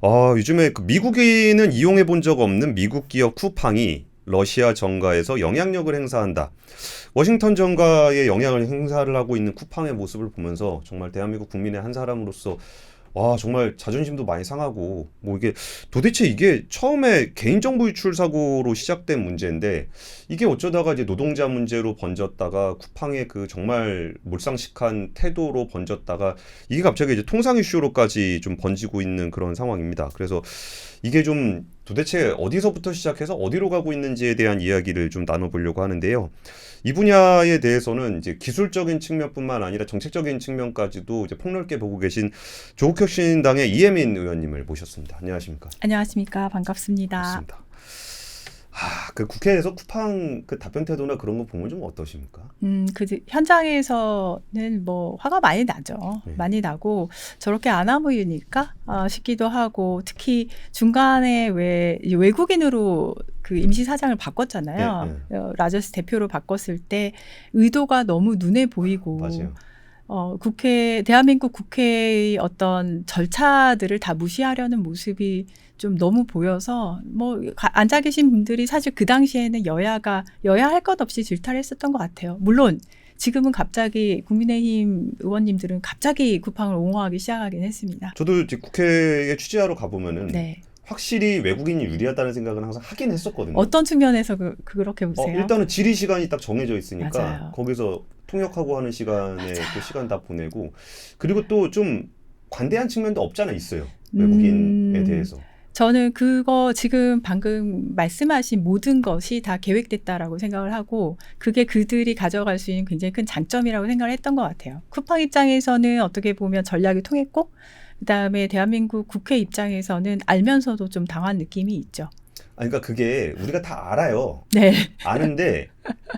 요즘에 그 미국인은 이용해 본 적 없는 미국 기업 쿠팡이 러시아 정가에서 영향력을 행사한다. 워싱턴 정가에 영향을 행사를 하고 있는 쿠팡의 모습을 보면서 정말 대한민국 국민의 한 사람으로서 정말 자존심도 많이 상하고 뭐 이게 도대체 이게 처음에 개인정보 유출 사고로 시작된 문제인데 이게 어쩌다가 이제 노동자 문제로 번졌다가 쿠팡의 그 정말 몰상식한 태도로 번졌다가 이게 갑자기 이제 통상 이슈로까지 좀 번지고 있는 그런 상황입니다. 그래서 이게 좀 도대체 어디서부터 시작해서 어디로 가고 있는지에 대한 이야기를 좀 나눠보려고 하는데요. 이 분야에 대해서는 이제 기술적인 측면뿐만 아니라 정책적인 측면까지도 이제 폭넓게 보고 계신 조국혁신당의 이혜민 의원님을 모셨습니다. 안녕하십니까? 안녕하십니까. 반갑습니다. 반갑습니다. 그 국회에서 쿠팡 그 답변 태도나 그런 거 보면 좀 어떠십니까? 현장에서는 뭐 화가 많이 나죠. 네. 많이 나고 저렇게 안 아무일까 싶기도 하고 특히 중간에 왜 외국인으로 그 임시 사장을 바꿨잖아요. 라저스 대표로 바꿨을 때 의도가 너무 눈에 보이고 맞아요. 대한민국 국회의 어떤 절차들을 다 무시하려는 모습이 좀 너무 보여서 앉아 계신 분들이 사실 그 당시에는 여야 할 것 없이 질타를 했었던 것 같아요. 물론 지금은 갑자기 국민의힘 의원님들은 갑자기 쿠팡을 옹호하기 시작하긴 했습니다. 저도 이제 국회에 취재하러 가보면은 네. 확실히 외국인이 유리하다는 생각은 항상 하긴 했었거든요. 어떤 측면에서 그렇게 보세요? 일단은 질의 시간이 딱 정해져 있으니까 맞아요. 거기서 통역하고 하는 시간에 또 시간 다 보내고 그리고 또 좀 관대한 측면도 없잖아 있어요. 외국인에 대해서. 저는 그거 지금 방금 말씀하신 모든 것이 다 계획됐다라고 생각을 하고 그게 그들이 가져갈 수 있는 굉장히 큰 장점이라고 생각을 했던 것 같아요. 쿠팡 입장에서는 어떻게 보면 전략이 통했고 그다음에 대한민국 국회 입장에서는 알면서도 좀 당한 느낌이 있죠. 그러니까 그게 우리가 다 알아요. 네. 아는데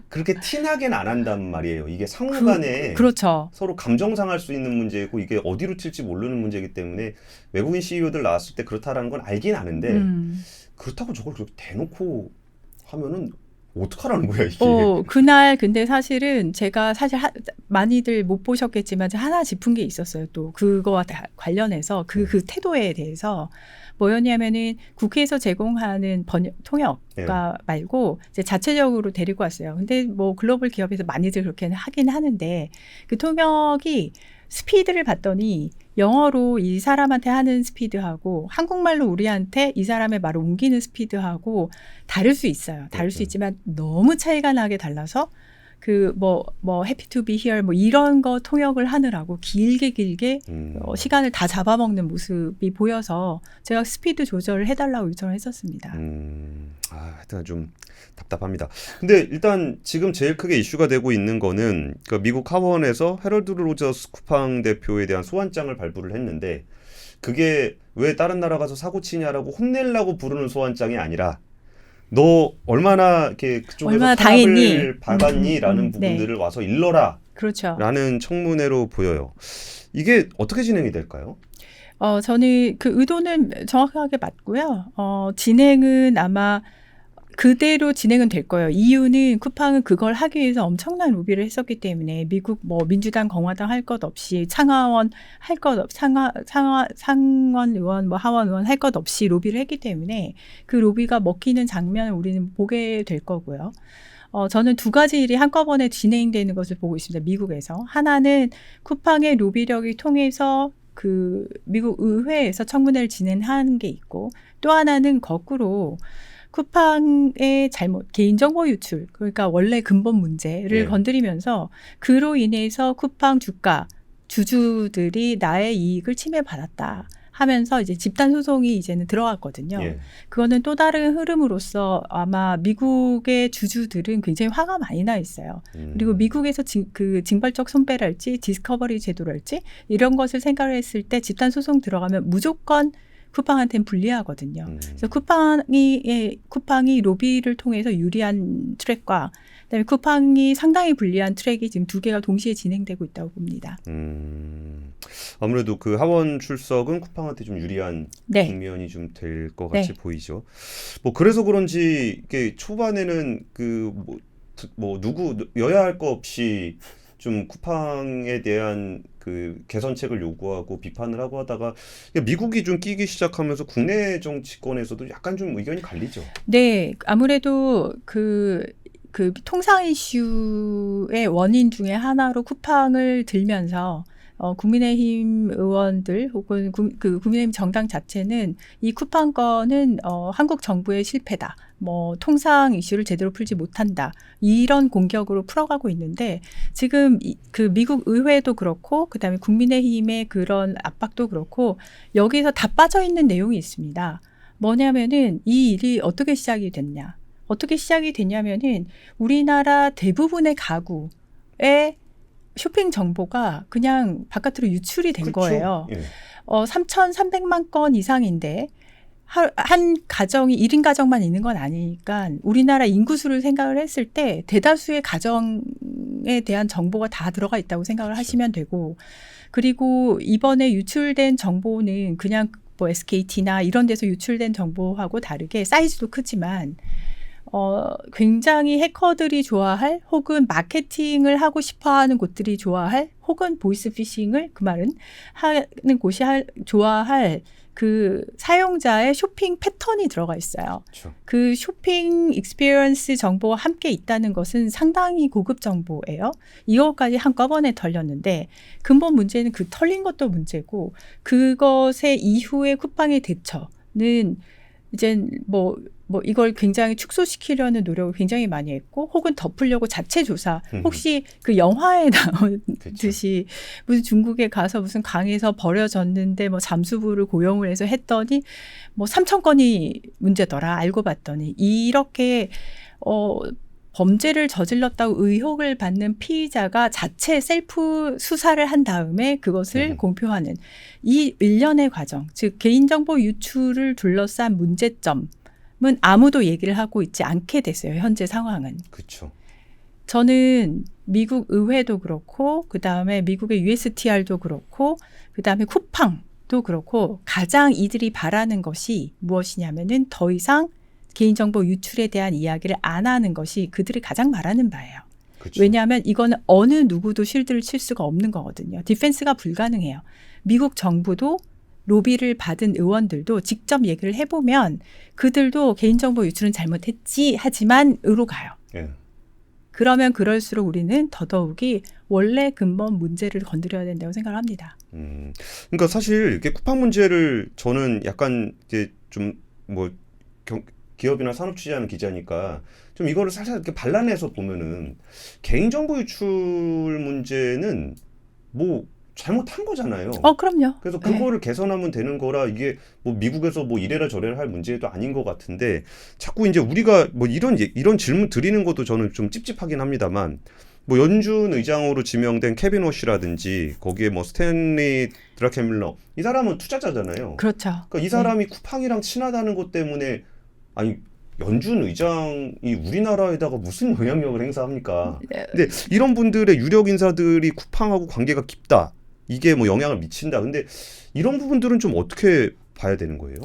그렇게 티나게는 안 한단 말이에요. 이게 상호간에 그렇죠. 서로 감정 상할 수 있는 문제이고 이게 어디로 튈지 모르는 문제이기 때문에 외국인 CEO들 나왔을 때 그렇다라는 건 알긴 아는데 그렇다고 저걸 그렇게 대놓고 하면은 어떡하라는 거야 이게. 그날 근데 사실은 제가 사실 많이들 못 보셨겠지만 하나 짚은 게 있었어요. 또 그거와 관련해서 그 태도에 대해서 뭐였냐면은 국회에서 제공하는 통역가 말고 이제 자체적으로 데리고 왔어요. 근데 뭐 글로벌 기업에서 많이들 그렇게 하긴 하는데 그 통역이 스피드를 봤더니 영어로 이 사람한테 하는 스피드하고 한국말로 우리한테 이 사람의 말을 옮기는 스피드하고 다를 수 있어요. 다를 수 있지만 너무 차이가 나게 달라서 happy to be here 이런 거 통역을 하느라고 길게 시간을 다 잡아먹는 모습이 보여서 제가 스피드 조절을 해달라고 요청을 했었습니다. 하여튼 좀 답답합니다. 근데 일단 지금 제일 크게 이슈가 되고 있는 거는 그 미국 하원에서 헤럴드 로저스 쿠팡 대표에 대한 소환장을 발부를 했는데 그게 왜 다른 나라 가서 사고 치냐라고 혼내려고 부르는 소환장이 아니라 너 얼마나 이렇게 그쪽에서 탄압을 받았니라는 부분들을 와서 일러라. 그렇죠. 라는 청문회로 보여요. 이게 어떻게 진행이 될까요? 저는 그 의도는 정확하게 맞고요. 진행은 아마 그대로 진행은 될 거예요. 이유는 쿠팡은 그걸 하기 위해서 엄청난 로비를 했었기 때문에 미국 민주당, 공화당 할 것 없이 상원 의원, 하원 의원 할 것 없이 로비를 했기 때문에 그 로비가 먹히는 장면을 우리는 보게 될 거고요. 저는 두 가지 일이 한꺼번에 진행되는 것을 보고 있습니다. 미국에서. 하나는 쿠팡의 로비력을 통해서 그 미국 의회에서 청문회를 진행하는 게 있고 또 하나는 거꾸로 쿠팡의 개인정보 유출, 그러니까 원래 근본 문제를 건드리면서 그로 인해서 쿠팡 주주들이 나의 이익을 침해받았다 하면서 이제 집단 소송이 이제는 들어갔거든요. 그거는 또 다른 흐름으로서 아마 미국의 주주들은 굉장히 화가 많이 나 있어요. 그리고 미국에서 그 징벌적 손배랄지 디스커버리 제도랄지 이런 것을 생각을 했을 때 집단 소송 들어가면 무조건 쿠팡한테는 불리하거든요. 그래서 쿠팡이 로비를 통해서 유리한 트랙과 그다음에 쿠팡이 상당히 불리한 트랙이 지금 두 개가 동시에 진행되고 있다고 봅니다. 아무래도 그 하원 출석은 쿠팡한테 좀 유리한 국면이 좀 될 것 같이 보이죠. 그래서 그런지 이게 초반에는 누구 여야 할 거 없이 좀 쿠팡에 대한 그 개선책을 요구하고 비판을 하고 하다가 미국이 좀 끼기 시작하면서 국내 정치권에서도 약간 좀 의견이 갈리죠. 네, 아무래도 그 통상 이슈의 원인 중에 하나로 쿠팡을 들면서 국민의힘 의원들 혹은 국민의힘 정당 자체는 이 쿠팡 건은 한국 정부의 실패다. 뭐 통상 이슈를 제대로 풀지 못한다. 이런 공격으로 풀어가고 있는데 지금 그 미국 의회도 그렇고 그다음에 국민의힘의 그런 압박도 그렇고 여기서 다 빠져 있는 내용이 있습니다. 뭐냐면은 이 일이 어떻게 시작이 됐냐. 어떻게 시작이 됐냐면은 우리나라 대부분의 가구의 쇼핑 정보가 그냥 바깥으로 유출이 된 그렇죠. 거예요. 예. 3,300만 건 이상인데 한 가정이 1인 가정만 있는 건 아니니까 우리나라 인구수를 생각을 했을 때 대다수의 가정에 대한 정보가 다 들어가 있다고 생각을 그렇죠. 하시면 되고 그리고 이번에 유출된 정보는 그냥 뭐 SKT나 이런 데서 유출된 정보하고 다르게 사이즈도 크지만 굉장히 해커들이 좋아할 혹은 마케팅을 하고 싶어하는 곳들이 좋아할 혹은 보이스피싱을 그 말은 하는 곳이 좋아할 그 사용자의 쇼핑 패턴이 들어가 있어요. 그렇죠. 그 쇼핑 익스피리언스 정보와 함께 있다는 것은 상당히 고급 정보예요. 이것까지 한꺼번에 털렸는데 근본 문제는 그 털린 것도 문제고 그것의 이후의 쿠팡의 대처는 이제 뭐 이걸 굉장히 축소시키려는 노력을 굉장히 많이 했고 혹은 덮으려고 자체 조사 혹시 그 영화에 나오듯이 무슨 중국에 가서 무슨 강에서 버려졌는데 뭐 잠수부를 고용을 해서 했더니 뭐 3,000건이 문제더라 알고 봤더니 이렇게 범죄를 저질렀다고 의혹을 받는 피의자가 자체 셀프 수사를 한 다음에 그것을 공표하는 이 일련의 과정, 즉 개인정보 유출을 둘러싼 문제점은 아무도 얘기를 하고 있지 않게 됐어요. 현재 상황은. 그렇죠. 저는 미국 의회도 그렇고 그다음에 미국의 USTR도 그렇고 그다음에 쿠팡도 그렇고 가장 이들이 바라는 것이 무엇이냐면은 더 이상 개인정보 유출에 대한 이야기를 안 하는 것이 그들이 가장 바라는 바예요. 그렇죠. 왜냐하면 이거는 어느 누구도 실드를 칠 수가 없는 거거든요. 디펜스가 불가능해요. 미국 정부도 로비를 받은 의원들도 직접 얘기를 해보면 그들도 개인정보 유출은 잘못했지 하지만 으로 가요. 예. 그러면 그럴수록 우리는 더더욱이 원래 근본 문제를 건드려야 된다고 생각을 합니다. 그러니까 사실 이렇게 쿠팡 문제를 저는 약간 이제 좀 뭐 기업이나 산업 취재하는 기자니까 좀 이거를 살살 이렇게 발라내서 보면은 개인정보 유출 문제는 뭐 잘못한 거잖아요. 그럼요. 그래서 그거를 개선하면 되는 거라 이게 뭐 미국에서 뭐 이래라 저래라 할 문제도 아닌 것 같은데 자꾸 이제 우리가 뭐 이런 질문 드리는 것도 저는 좀 찝찝하긴 합니다만 뭐 연준 의장으로 지명된 케빈 워시라든지 거기에 뭐 스탠리 드라켄밀러 이 사람은 투자자잖아요. 그렇죠. 그러니까 이 사람이 쿠팡이랑 친하다는 것 때문에 아니 연준 의장이 우리나라에다가 무슨 영향력을 행사합니까? 근데 이런 분들의 유력 인사들이 쿠팡하고 관계가 깊다. 이게 뭐 영향을 미친다. 근데 이런 부분들은 좀 어떻게 봐야 되는 거예요?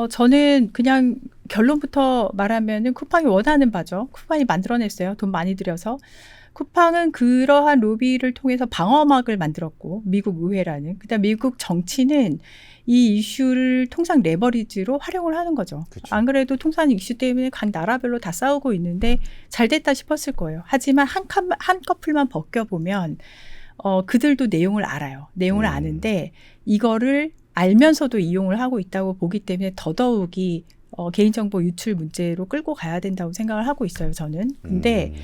저는 그냥 결론부터 말하면은 쿠팡이 원하는 바죠. 쿠팡이 만들어냈어요. 돈 많이 들여서. 쿠팡은 그러한 로비를 통해서 방어막을 만들었고 미국 의회라는. 그다음 미국 정치는 이 이슈를 통상 레버리지로 활용을 하는 거죠. 그쵸. 안 그래도 통상 이슈 때문에 각 나라별로 다 싸우고 있는데 잘 됐다 싶었을 거예요. 하지만 한꺼풀만 벗겨보면 그들도 내용을 알아요. 내용을 아는데 이거를 알면서도 이용을 하고 있다고 보기 때문에 더더욱이 개인정보 유출 문제로 끌고 가야 된다고 생각을 하고 있어요, 저는. 근데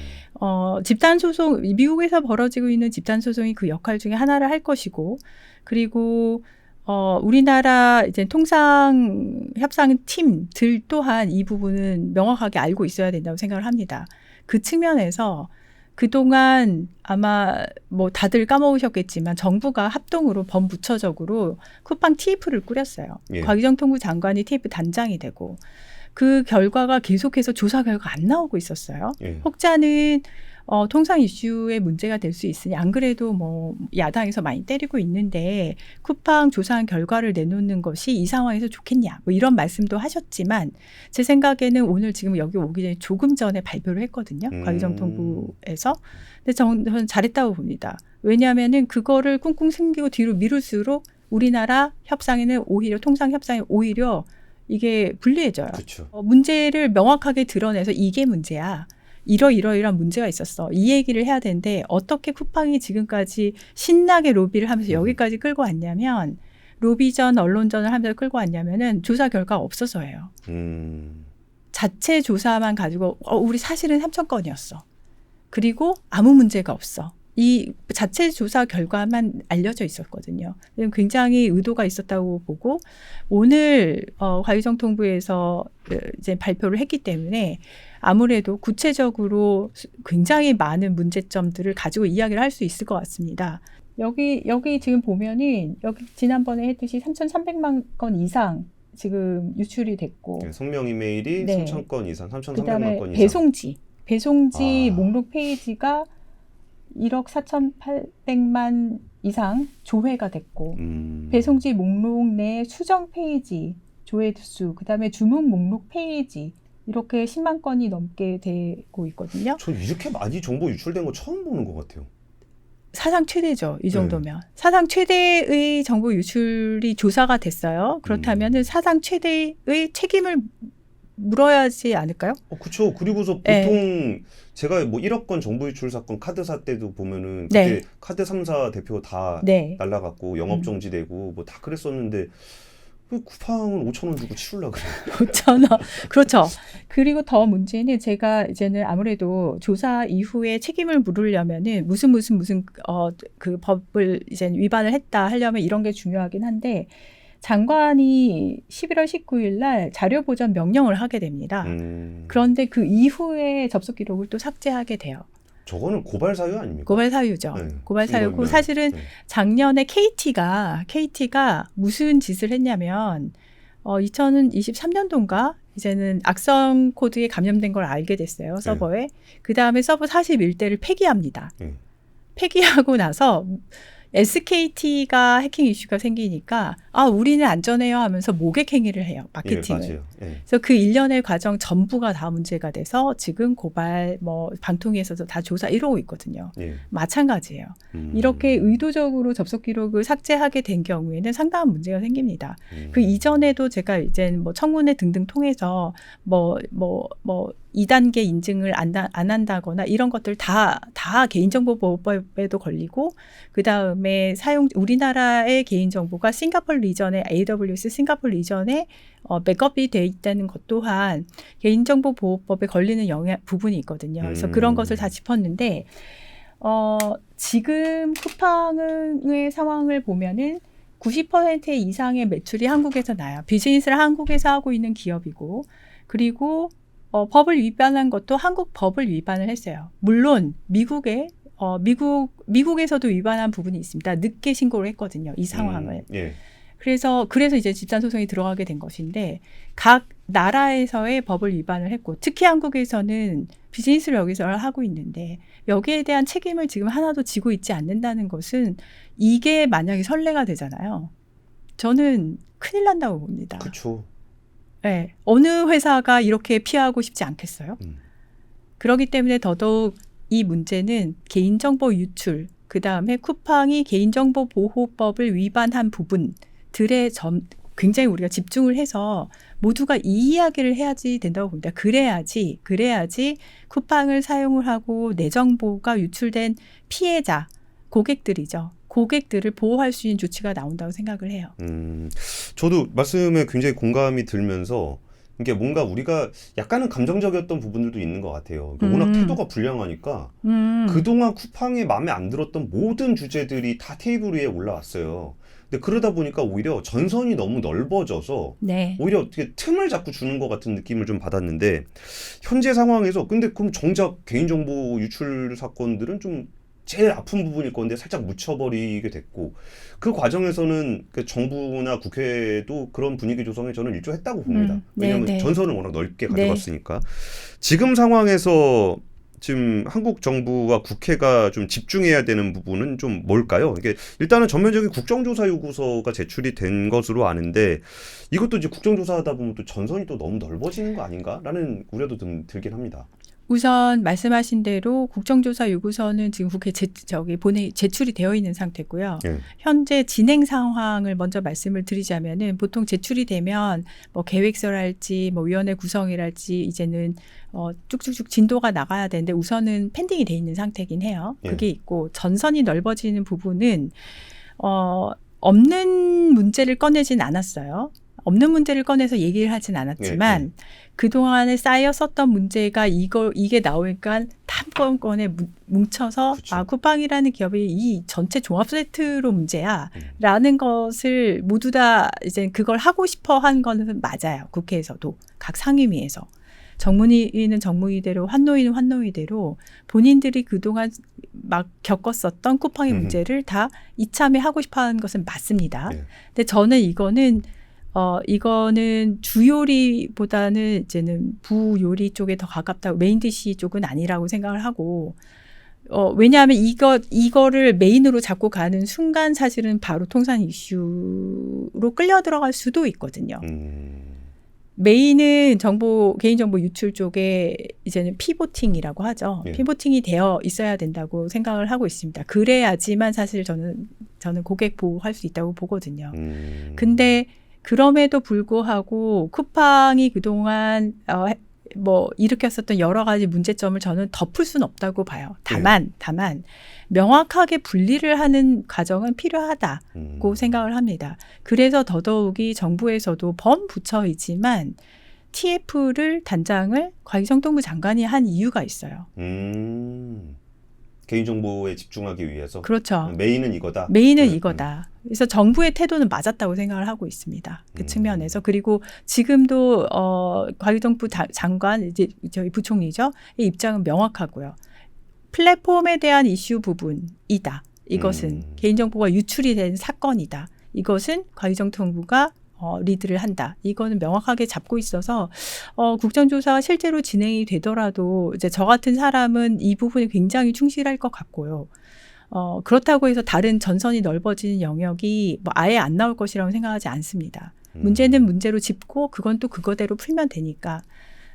집단소송, 미국에서 벌어지고 있는 집단소송이 그 역할 중에 하나를 할 것이고, 그리고 우리나라 이제 통상 협상 팀들 또한 이 부분은 명확하게 알고 있어야 된다고 생각을 합니다. 그 측면에서 그동안 아마 뭐 다들 까먹으셨겠지만 정부가 합동으로 범부처적으로 쿠팡 TF를 꾸렸어요. 예. 곽의정통부 장관이 TF 단장이 되고 그 결과가 계속해서 조사 결과 안 나오고 있었어요. 예. 혹자는 통상 이슈의 문제가 될 수 있으니 안 그래도 뭐 야당에서 많이 때리고 있는데 쿠팡 조사한 결과를 내놓는 것이 이 상황에서 좋겠냐 뭐 이런 말씀도 하셨지만 제 생각에는 오늘 지금 여기 오기 전에 조금 전에 발표를 했거든요. 과기정통부에서. 근데 저는 잘했다고 봅니다. 왜냐하면은 그거를 꿍꿍 숨기고 뒤로 미룰수록 우리나라 협상에는 오히려 통상 협상에 오히려 이게 불리해져요. 그렇죠. 문제를 명확하게 드러내서 이게 문제야. 이러이러이러한 문제가 있었어. 이 얘기를 해야 되는데 어떻게 쿠팡이 지금까지 신나게 로비를 하면서 여기까지 끌고 왔냐면 로비전, 언론전을 하면서 끌고 왔냐면은 조사 결과가 없어서예요. 자체 조사만 가지고 우리 사실은 3천 건이었어. 그리고 아무 문제가 없어. 이 자체 조사 결과만 알려져 있었거든요. 굉장히 의도가 있었다고 보고 오늘 과기정통부에서 이제 발표를 했기 때문에 아무래도 구체적으로 굉장히 많은 문제점들을 가지고 이야기를 할 수 있을 것 같습니다. 여기 지금 보면은 여기 지난번에 했듯이 3,300만 건 이상 지금 유출이 됐고 네, 성명 이메일이 네. 3,000건 이상, 3,300만 그다음에 건 이상. 배송지 목록 페이지가 1억 4,800만 이상 조회가 됐고 배송지 목록 내 수정 페이지 조회수 그다음에 주문 목록 페이지 이렇게 10만 건이 넘게 되고 있거든요. 전 이렇게 많이 정보 유출된 거 처음 보는 것 같아요. 사상 최대죠. 이 정도면. 사상 최대의 정보 유출이 조사가 됐어요. 그렇다면 사상 최대의 책임을 물어야지 않을까요? 그렇죠. 그리고서 보통 제가 뭐 1억 건 정보 유출 사건 카드사 때도 보면은 그때 카드 3사 대표 다 날라갔고 영업 정지되고 뭐 다 그랬었는데 왜 쿠팡은 5,000원 주고 치우려고 그래요? 5,000원. 그렇죠. 그리고 더 문제는 제가 이제는 아무래도 조사 이후에 책임을 물으려면은 무슨 그 법을 이제 위반을 했다 하려면 이런 게 중요하긴 한데 장관이 11월 19일 날 자료 보전 명령을 하게 됩니다. 그런데 그 이후에 접속 기록을 또 삭제하게 돼요. 저거는 고발 사유 아닙니까? 고발 사유죠. 고발 사유고 사실은 작년에 KT가 무슨 짓을 했냐면 2023년도인가 이제는 악성 코드에 감염된 걸 알게 됐어요. 서버에. 그다음에 서버 41대를 폐기합니다. 폐기하고 나서 SKT가 해킹 이슈가 생기니까 우리는 안전해요 하면서 모객 행위를 해요. 마케팅을. 맞아요. 그래서 그 일련의 과정 전부가 다 문제가 돼서 지금 고발 방통위에서도 다 조사 이러고 있거든요. 마찬가지예요. 이렇게 의도적으로 접속 기록을 삭제하게 된 경우에는 상당한 문제가 생깁니다. 그 이전에도 제가 이제 청문회 등등 통해서 2단계 인증을 안 한다거나 이런 것들 다 개인정보보호법에도 걸리고 그다음에 우리나라의 개인정보가 싱가포르 리전에 AWS 싱가포르 리전에 백업이 돼 있다는 것 또한 개인정보보호법에 걸리는 부분이 있거든요. 그래서 그런 것을 다 짚었는데 지금 쿠팡의 상황을 보면은 90% 이상의 매출이 한국에서 나요. 비즈니스를 한국에서 하고 있는 기업이고 그리고 법을 위반한 것도 한국 법을 위반을 했어요. 물론 미국에서도 위반한 부분이 있습니다. 늦게 신고를 했거든요. 이 상황을. 그래서 이제 집단 소송이 들어가게 된 것인데 각 나라에서의 법을 위반을 했고 특히 한국에서는 비즈니스를 여기서 하고 있는데 여기에 대한 책임을 지금 하나도 지고 있지 않는다는 것은 이게 만약에 선례가 되잖아요. 저는 큰일 난다고 봅니다. 그렇죠. 네, 어느 회사가 이렇게 피하고 싶지 않겠어요? 그렇기 때문에 더더욱 이 문제는 개인정보 유출, 그다음에 쿠팡이 개인정보보호법을 위반한 부분들의 굉장히 우리가 집중을 해서 모두가 이 이야기를 해야지 된다고 봅니다. 그래야지 쿠팡을 사용을 하고 내 정보가 유출된 피해자, 고객들이죠. 고객들을 보호할 수 있는 조치가 나온다고 생각을 해요. 저도 말씀에 굉장히 공감이 들면서 이게 뭔가 우리가 약간은 감정적이었던 부분들도 있는 것 같아요. 워낙 태도가 불량하니까 그동안 쿠팡에 마음에 안 들었던 모든 주제들이 다 테이블 위에 올라왔어요. 근데 그러다 보니까 오히려 전선이 너무 넓어져서 오히려 어떻게 틈을 자꾸 주는 것 같은 느낌을 좀 받았는데 현재 상황에서 근데 그럼 정작 개인정보 유출 사건들은 좀 제일 아픈 부분일 건데 살짝 묻혀버리게 됐고 그 과정에서는 그 정부나 국회도 그런 분위기 조성에 저는 일조했다고 봅니다. 왜냐하면 전선을 워낙 넓게 가져갔으니까. 지금 상황에서 지금 한국 정부와 국회가 좀 집중해야 되는 부분은 좀 뭘까요? 이게 일단은 전면적인 국정조사 요구서가 제출이 된 것으로 아는데 이것도 이제 국정조사하다 보면 또 전선이 또 너무 넓어지는 거 아닌가라는 우려도 좀 들긴 합니다. 우선 말씀하신 대로 국정조사 요구서는 지금 국회 제출이 되어 있는 상태고요. 예. 현재 진행 상황을 먼저 말씀을 드리자면은 보통 제출이 되면 뭐 계획서랄지 뭐 위원회 구성이랄지 이제는 쭉쭉쭉 진도가 나가야 되는데 우선은 펜딩이 돼 있는 상태긴 해요. 그게 있고 전선이 넓어지는 부분은 없는 문제를 꺼내진 않았어요. 없는 문제를 꺼내서 얘기를 하진 않았지만 그동안에 쌓였었던 문제가 이게 나오니까 한꺼번에 뭉쳐서 그쵸. 쿠팡이라는 기업이 이 전체 종합 세트로 문제야 라는 것을 모두 다 이제 그걸 하고 싶어 한 거는 맞아요. 국회에서도 각 상임위에서. 정무위는 정무위대로 환노위는 환노위대로 본인들이 그동안 막 겪었었던 쿠팡의 문제를 다 이참에 하고 싶어 하는 것은 맞습니다. 근데 저는 이거는 주요리보다는 이제는 부요리 쪽에 더 가깝다고 메인 디시 쪽은 아니라고 생각을 하고 왜냐하면 이거를 메인으로 잡고 가는 순간 사실은 바로 통상 이슈로 끌려 들어갈 수도 있거든요. 메인은 개인정보 유출 쪽에 이제는 피보팅이라고 하죠. 피보팅이 되어 있어야 된다고 생각을 하고 있습니다. 그래야지만 사실 저는 고객 보호할 수 있다고 보거든요. 근데 그럼에도 불구하고 쿠팡이 그동안 뭐 일으켰었던 여러 가지 문제점을 저는 덮을 수는 없다고 봐요. 다만 명확하게 분리를 하는 과정은 필요하다고 생각을 합니다. 그래서 더더욱이 정부에서도 범부처이지만 TF를 과기정통부 장관이 한 이유가 있어요. 개인정보에 집중하기 위해서. 그렇죠. 메인은 이거다. 메인은 이거다. 그래서 정부의 태도는 맞았다고 생각을 하고 있습니다. 그 측면에서. 그리고 지금도 과기정부 장관 이제 저희 부총리죠. 이 입장은 명확하고요. 플랫폼에 대한 이슈 부분이다. 이것은 개인정보가 유출이 된 사건이다. 이것은 과기정통부가 리드를 한다. 이거는 명확하게 잡고 있어서 국정조사가 실제로 진행이 되더라도 이제 저 같은 사람은 이 부분에 굉장히 충실할 것 같고요. 그렇다고 해서 다른 전선이 넓어지는 영역이 뭐 아예 안 나올 것이라고 생각하지 않습니다. 문제는 문제로 짚고 그건 또 그거대로 풀면 되니까.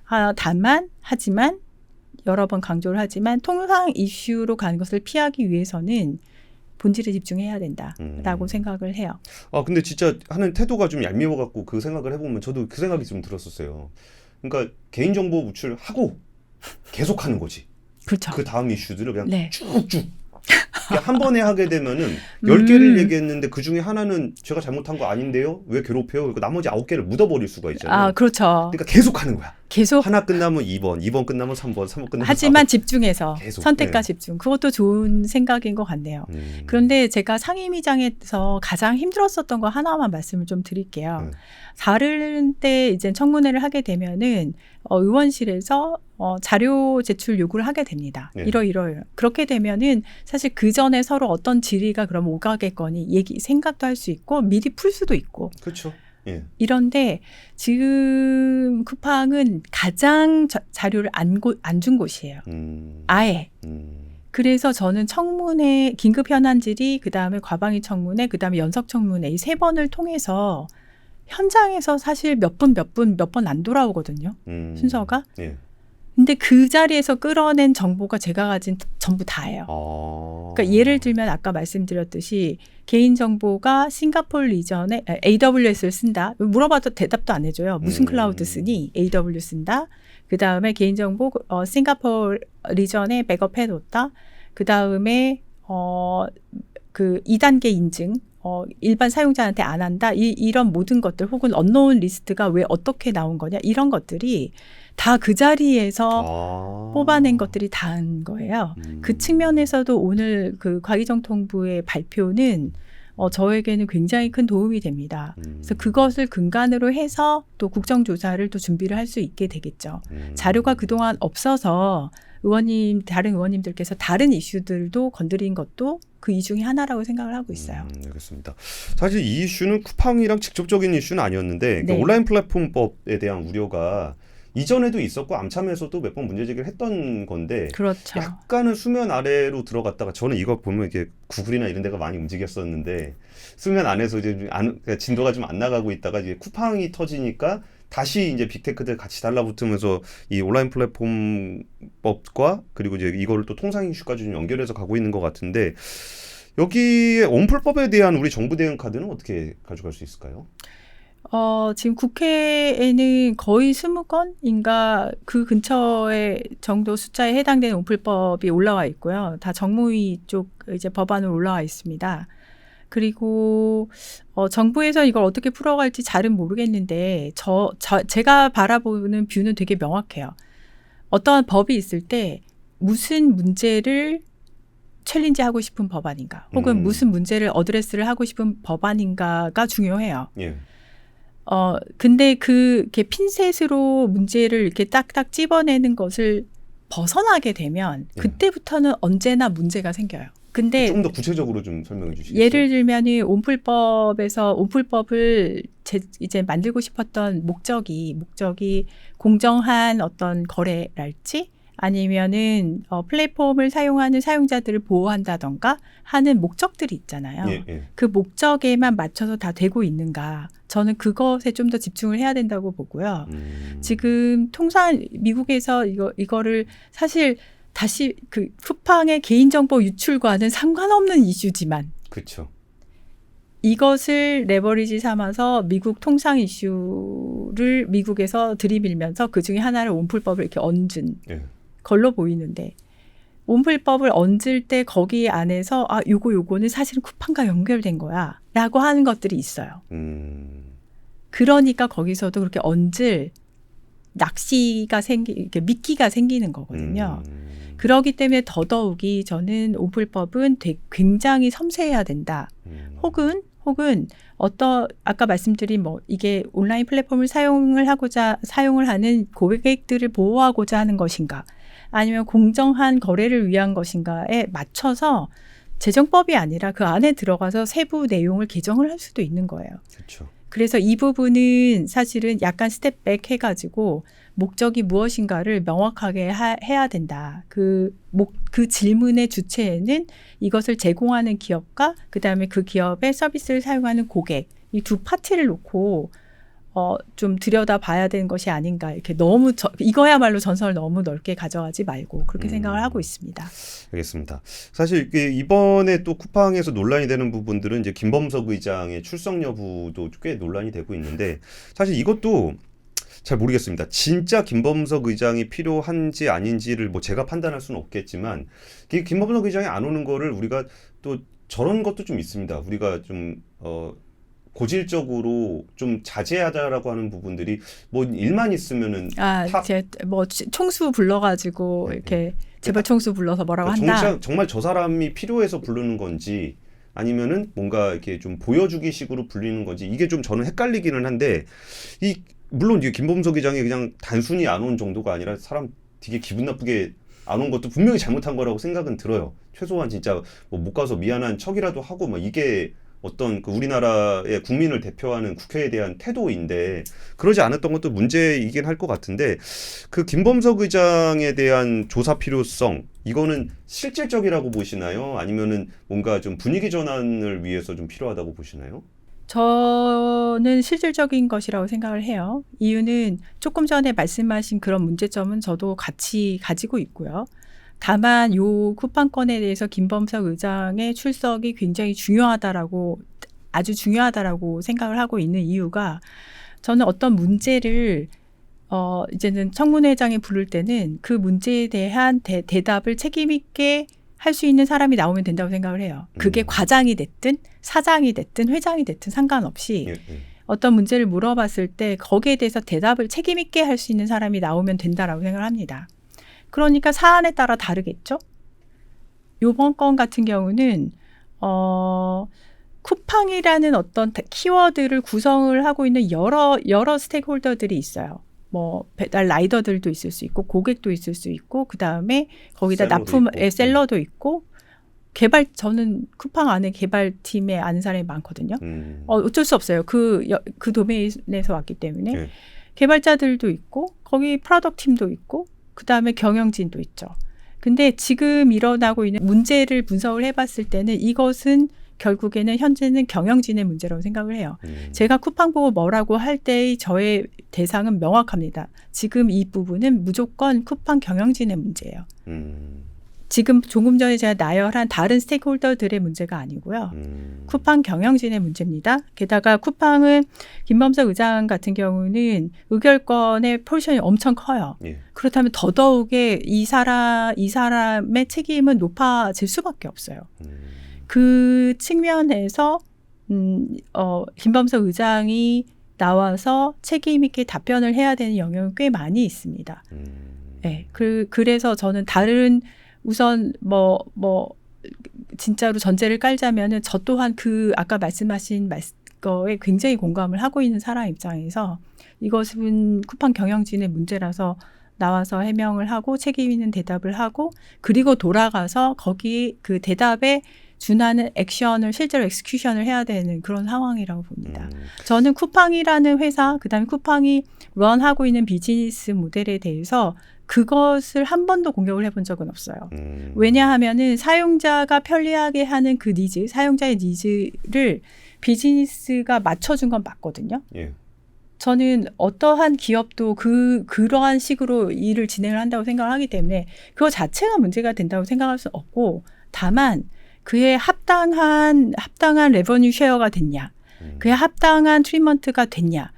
하지만 여러 번 강조를 하지만 통상 이슈로 가는 것을 피하기 위해서는 본질에 집중해야 된다라고 생각을 해요. 근데 진짜 하는 태도가 좀 얄미워갖고 그 생각을 해보면 저도 그 생각이 좀 들었었어요. 그러니까 개인정보 유출하고 계속하는 거지. 그렇죠. 그 다음 이슈들을 그냥 쭉쭉. 한 번에 하게 되면은 10개를 얘기했는데 그중에 하나는 제가 잘못한 거 아닌데요? 왜 괴롭혀요? 그러니까 나머지 9개를 묻어버릴 수가 있잖아요. 그렇죠. 그러니까 계속 하는 거야. 계속. 하나 끝나면 2번, 2번 끝나면 3번, 3번 끝나면 하지만 4번. 집중해서 계속, 선택과 집중. 그것도 좋은 생각인 것 같네요. 그런데 제가 상임위장에서 가장 힘들었었던 거 하나만 말씀을 좀 드릴게요. 다른 때 이제 청문회를 하게 되면은 의원실에서 자료 제출 요구를 하게 됩니다. 이러이러. 그렇게 되면은 사실 그 전에 서로 어떤 질의가 그럼 오가겠거니 생각도 할 수 있고 미리 풀 수도 있고. 그렇죠. 이런데 지금 쿠팡은 가장 자료를 안 준 곳이에요. 아예. 그래서 저는 청문회, 긴급 현안 질의, 그다음에 과방위 청문회, 그다음에 연석 청문회 이 3번을 통해서 현장에서 사실 몇 번 안 돌아오거든요. 순서가. 근데 그 자리에서 끌어낸 정보가 제가 가진 전부 다예요. 그러니까 예를 들면 아까 말씀드렸듯이 개인정보가 싱가포르 리전에 AWS를 쓴다. 물어봐도 대답도 안 해줘요. 무슨 클라우드 쓰니? AWS 쓴다. 그다음에 개인정보 싱가포르 리전에 백업해뒀다. 그다음에 그 2단계 인증. 일반 사용자한테 안 한다. 이런 모든 것들 혹은 언노운 리스트가 왜 어떻게 나온 거냐. 이런 것들이 다 그 자리에서 뽑아낸 것들이 다인 거예요. 그 측면에서도 오늘 그 과기정통부의 발표는 저에게는 굉장히 큰 도움이 됩니다. 그래서 그것을 근간으로 해서 또 국정조사를 또 준비를 할 수 있게 되겠죠. 자료가 그동안 없어서 다른 의원님들께서 다른 이슈들도 건드린 것도 그 이 중에 하나라고 생각을 하고 있어요. 알겠습니다. 사실 이 이슈는 쿠팡이랑 직접적인 이슈는 아니었는데 그러니까 온라인 플랫폼법에 대한 우려가 이전에도 있었고 암참에서도 몇 번 문제 제기를 했던 건데 그렇죠. 약간은 수면 아래로 들어갔다가 저는 이거 보면 이게 구글이나 이런 데가 많이 움직였었는데 수면 안에서 이제 그러니까 진도가 좀 안 나가고 있다가 이제 쿠팡이 터지니까 다시 이제 빅테크들 같이 달라붙으면서 이 온라인 플랫폼법과 그리고 이제 이거를 또 통상 이슈까지 좀 연결해서 가고 있는 것 같은데 여기에 온풀법에 대한 우리 정부 대응 카드는 어떻게 가져갈 수 있을까요? 지금 국회에는 거의 20건인가 그 근처에 정도 숫자에 해당되는 온풀법이 올라와 있고요. 다 정무위 쪽 이제 법안으로 올라와 있습니다. 그리고 정부에서 이걸 어떻게 풀어갈지 잘은 모르겠는데 제가 바라보는 뷰는 되게 명확해요. 어떠한 법이 있을 때 무슨 문제를 챌린지하고 싶은 법안인가 혹은 무슨 문제를 어드레스를 하고 싶은 법안인가가 중요해요. 예. 근데 그게 핀셋으로 문제를 이렇게 딱딱 찝어내는 것을 벗어나게 되면 그때부터는 언제나 문제가 생겨요. 근데 좀 더 구체적으로 좀 설명해 주시겠어요? 예를 들면은 온풀법을 이제 만들고 싶었던 목적이 공정한 어떤 거래랄지 아니면은 플랫폼을 사용하는 사용자들을 보호한다던가 하는 목적들이 있잖아요. 예, 예. 그 목적에만 맞춰서 다 되고 있는가? 저는 그것에 좀 더 집중을 해야 된다고 보고요. 지금 미국에서 이거를 사실 다시 그 쿠팡의 개인정보 유출과는 상관없는 이슈지만 그렇죠. 이것을 레버리지 삼아서 미국 통상 이슈를 미국에서 들이밀면서 그중에 하나를 온풀법을 이렇게 얹은 예. 걸로 보이는데 온풀법을 얹을 때 거기 안에서 요거는 사실은 쿠팡과 연결된 거야 라고 하는 것들이 있어요. 그러니까 거기서도 그렇게 얹을 낚시가 이렇게 미끼가 생기는 거거든요. 그렇기 때문에 더더욱이 저는 온풀법은 굉장히 섬세해야 된다. 혹은 아까 말씀드린 이게 온라인 플랫폼을 사용을 하는 고객들을 보호하고자 하는 것인가 아니면 공정한 거래를 위한 것인가에 맞춰서 재정법이 아니라 그 안에 들어가서 세부 내용을 개정을 할 수도 있는 거예요. 그렇죠. 그래서 이 부분은 사실은 약간 스텝백 해가지고 목적이 무엇인가를 명확하게 해야 된다. 그 질문의 주체에는 이것을 제공하는 기업과 그다음에 그 기업의 서비스를 사용하는 고객 이 두 파티를 놓고 좀 들여다봐야 되는 것이 아닌가. 이렇게 너무 이거야말로 전선을 너무 넓게 가져가지 말고 그렇게 생각을 하고 있습니다. 알겠습니다. 사실 이번에 또 쿠팡에서 논란이 되는 부분들은 이제 김범석 의장의 출석 여부도 꽤 논란이 되고 있는데 사실 이것도 잘 모르겠습니다. 진짜 김범석 의장이 필요한지 아닌지를 제가 판단할 수는 없겠지만 김범석 의장이 안 오는 거를 우리가 또 저런 것도 좀 있습니다. 우리가 좀 고질적으로 좀 자제하자라고 하는 부분들이 일만 있으면은 총수 불러가지고 이렇게 재벌 총수 불러서 뭐라고 한다. 정말 저 사람이 필요해서 부르는 건지 아니면은 뭔가 이렇게 좀 보여주기 식으로 불리는 건지 이게 좀 저는 헷갈리기는 한데 물론 김범석 의장이 그냥 단순히 안 온 정도가 아니라 사람 되게 기분 나쁘게 안 온 것도 분명히 잘못한 거라고 생각은 들어요. 최소한 진짜 못 가서 미안한 척이라도 하고 이게 어떤 우리나라의 국민을 대표하는 국회에 대한 태도인데 그러지 않았던 것도 문제이긴 할 것 같은데 김범석 의장에 대한 조사 필요성 이거는 실질적이라고 보시나요? 아니면은 뭔가 좀 분위기 전환을 위해서 좀 필요하다고 보시나요? 저는 실질적인 것이라고 생각을 해요. 이유는 조금 전에 말씀하신 그런 문제점은 저도 같이 가지고 있고요. 다만 요 쿠팡건에 대해서 김범석 의장의 출석이 굉장히 아주 중요하다라고 생각을 하고 있는 이유가 저는 어떤 문제를 이제는 청문회장에 부를 때는 그 문제에 대한 대답을 책임 있게 할 수 있는 사람이 나오면 된다고 생각을 해요. 그게 과장이 됐든 사장이 됐든 회장이 됐든 상관없이 어떤 문제를 물어봤을 때 거기에 대해서 대답을 책임 있게 할 수 있는 사람이 나오면 된다라고 생각을 합니다. 그러니까 사안에 따라 다르겠죠. 이번 건 같은 경우는 쿠팡이라는 어떤 키워드를 구성을 하고 있는 여러 스테이크홀더들이 있어요. 배달 라이더들도 있을 수 있고 고객도 있을 수 있고 그다음에 거기다 셀러도 있고 저는 쿠팡 안에 개발팀에 아는 사람이 많거든요. 어쩔 수 없어요. 그 도메인에서 왔기 때문에. 개발자들도 있고 거기 프로덕트 팀도 있고 그다음에 경영진도 있죠. 근데 지금 일어나고 있는 문제를 분석을 해봤을 때는 이것은 결국에는 현재는 경영진의 문제라고 생각을 해요. 제가 쿠팡 보고 뭐라고 할 때의 저의 대상은 명확합니다. 지금 이 부분은 무조건 쿠팡 경영진의 문제예요. 지금 조금 전에 제가 나열한 다른 스테이크홀더들의 문제가 아니고요. 쿠팡 경영진의 문제입니다. 게다가 쿠팡은 김범석 의장 같은 경우는 의결권의 포지션이 엄청 커요. 예. 그렇다면 더더욱에 이 사람의 책임은 높아질 수밖에 없어요. 그 측면에서 김범석 의장이 나와서 책임 있게 답변을 해야 되는 영역이 꽤 많이 있습니다. 네, 그래서 저는 다른 우선 진짜로 전제를 깔자면은 저 또한 그 아까 말씀하신 거에 굉장히 공감을 하고 있는 사람 입장에서 이것은 쿠팡 경영진의 문제라서 나와서 해명을 하고 책임 있는 대답을 하고 그리고 돌아가서 거기 그 대답에 준하는 액션을 실제로 엑스큐션을 해야 되는 그런 상황이라고 봅니다. 저는 쿠팡이라는 회사 그다음에 쿠팡이 런하고 있는 비즈니스 모델에 대해서 그것을 한 번도 공격을 해본 적은 없어요. 왜냐하면은 사용자가 편리하게 하는 그 니즈, 사용자의 니즈를 비즈니스가 맞춰준 건 맞거든요. 예. 저는 어떠한 기업도 그러한 식으로 일을 진행을 한다고 생각을 하기 때문에 그거 자체가 문제가 된다고 생각할 수는 없고 다만 그에 합당한 레버뉴 쉐어가 됐냐, 그에 합당한 트리트먼트가 됐냐,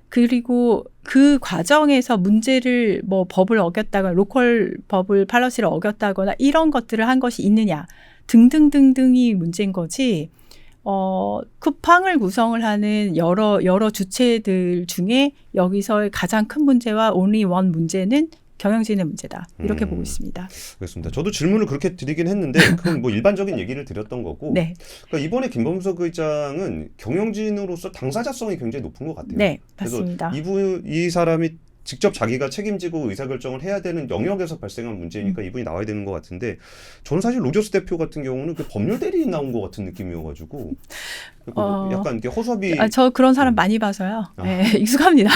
그리고 그 과정에서 문제를 법을 어겼다거나 로컬 법을 팔러시를 어겼다거나 이런 것들을 한 것이 있느냐 등등등등이 문제인 거지. 쿠팡을 구성을 하는 여러 주체들 중에 여기서의 가장 큰 문제와 only one 문제는 경영진의 문제다. 이렇게 보고 있습니다. 그렇습니다. 저도 질문을 그렇게 드리긴 했는데 그건 뭐 일반적인 얘기를 드렸던 거고. 네. 그러니까 이번에 김범석 의장은 경영진으로서 당사자성이 굉장히 높은 것 같아요. 네, 맞습니다. 그래서 이 사람이 직접 자기가 책임지고 의사결정을 해야 되는 영역에서 발생한 문제니까 이분이 나와야 되는 것 같은데 저는 사실 로저스 대표 같은 경우는 그 법률 대리인 나온 것 같은 느낌이어가지고 약간 이렇게 허수아비. 저 그런 사람 많이 봐서요. 네, 익숙합니다.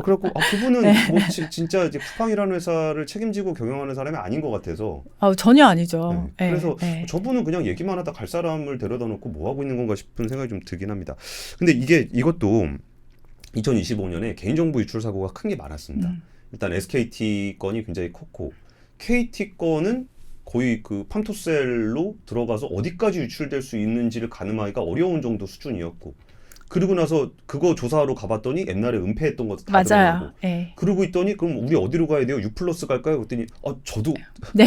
그렇고 그분은 네. 뭐 진짜 이제 쿠팡이라는 회사를 책임지고 경영하는 사람이 아닌 것 같아서. 전혀 아니죠. 네. 그래서 저분은 그냥 얘기만 하다 갈 사람을 데려다 놓고 뭐 하고 있는 건가 싶은 생각이 좀 들긴 합니다. 근데 이것도 2025년에 개인정보 유출 사고가 큰 게 많았습니다. 일단 SKT 건이 굉장히 컸고 KT 건은 거의 그 판토셀로 들어가서 어디까지 유출될 수 있는지를 가늠하기가 어려운 정도 수준이었고 그리고 나서 그거 조사하러 가봤더니 옛날에 은폐했던 것도 다 드러나고 네. 그러고 있더니 그럼 우리 어디로 가야 돼요? U+ 갈까요? 그랬더니 저도 네.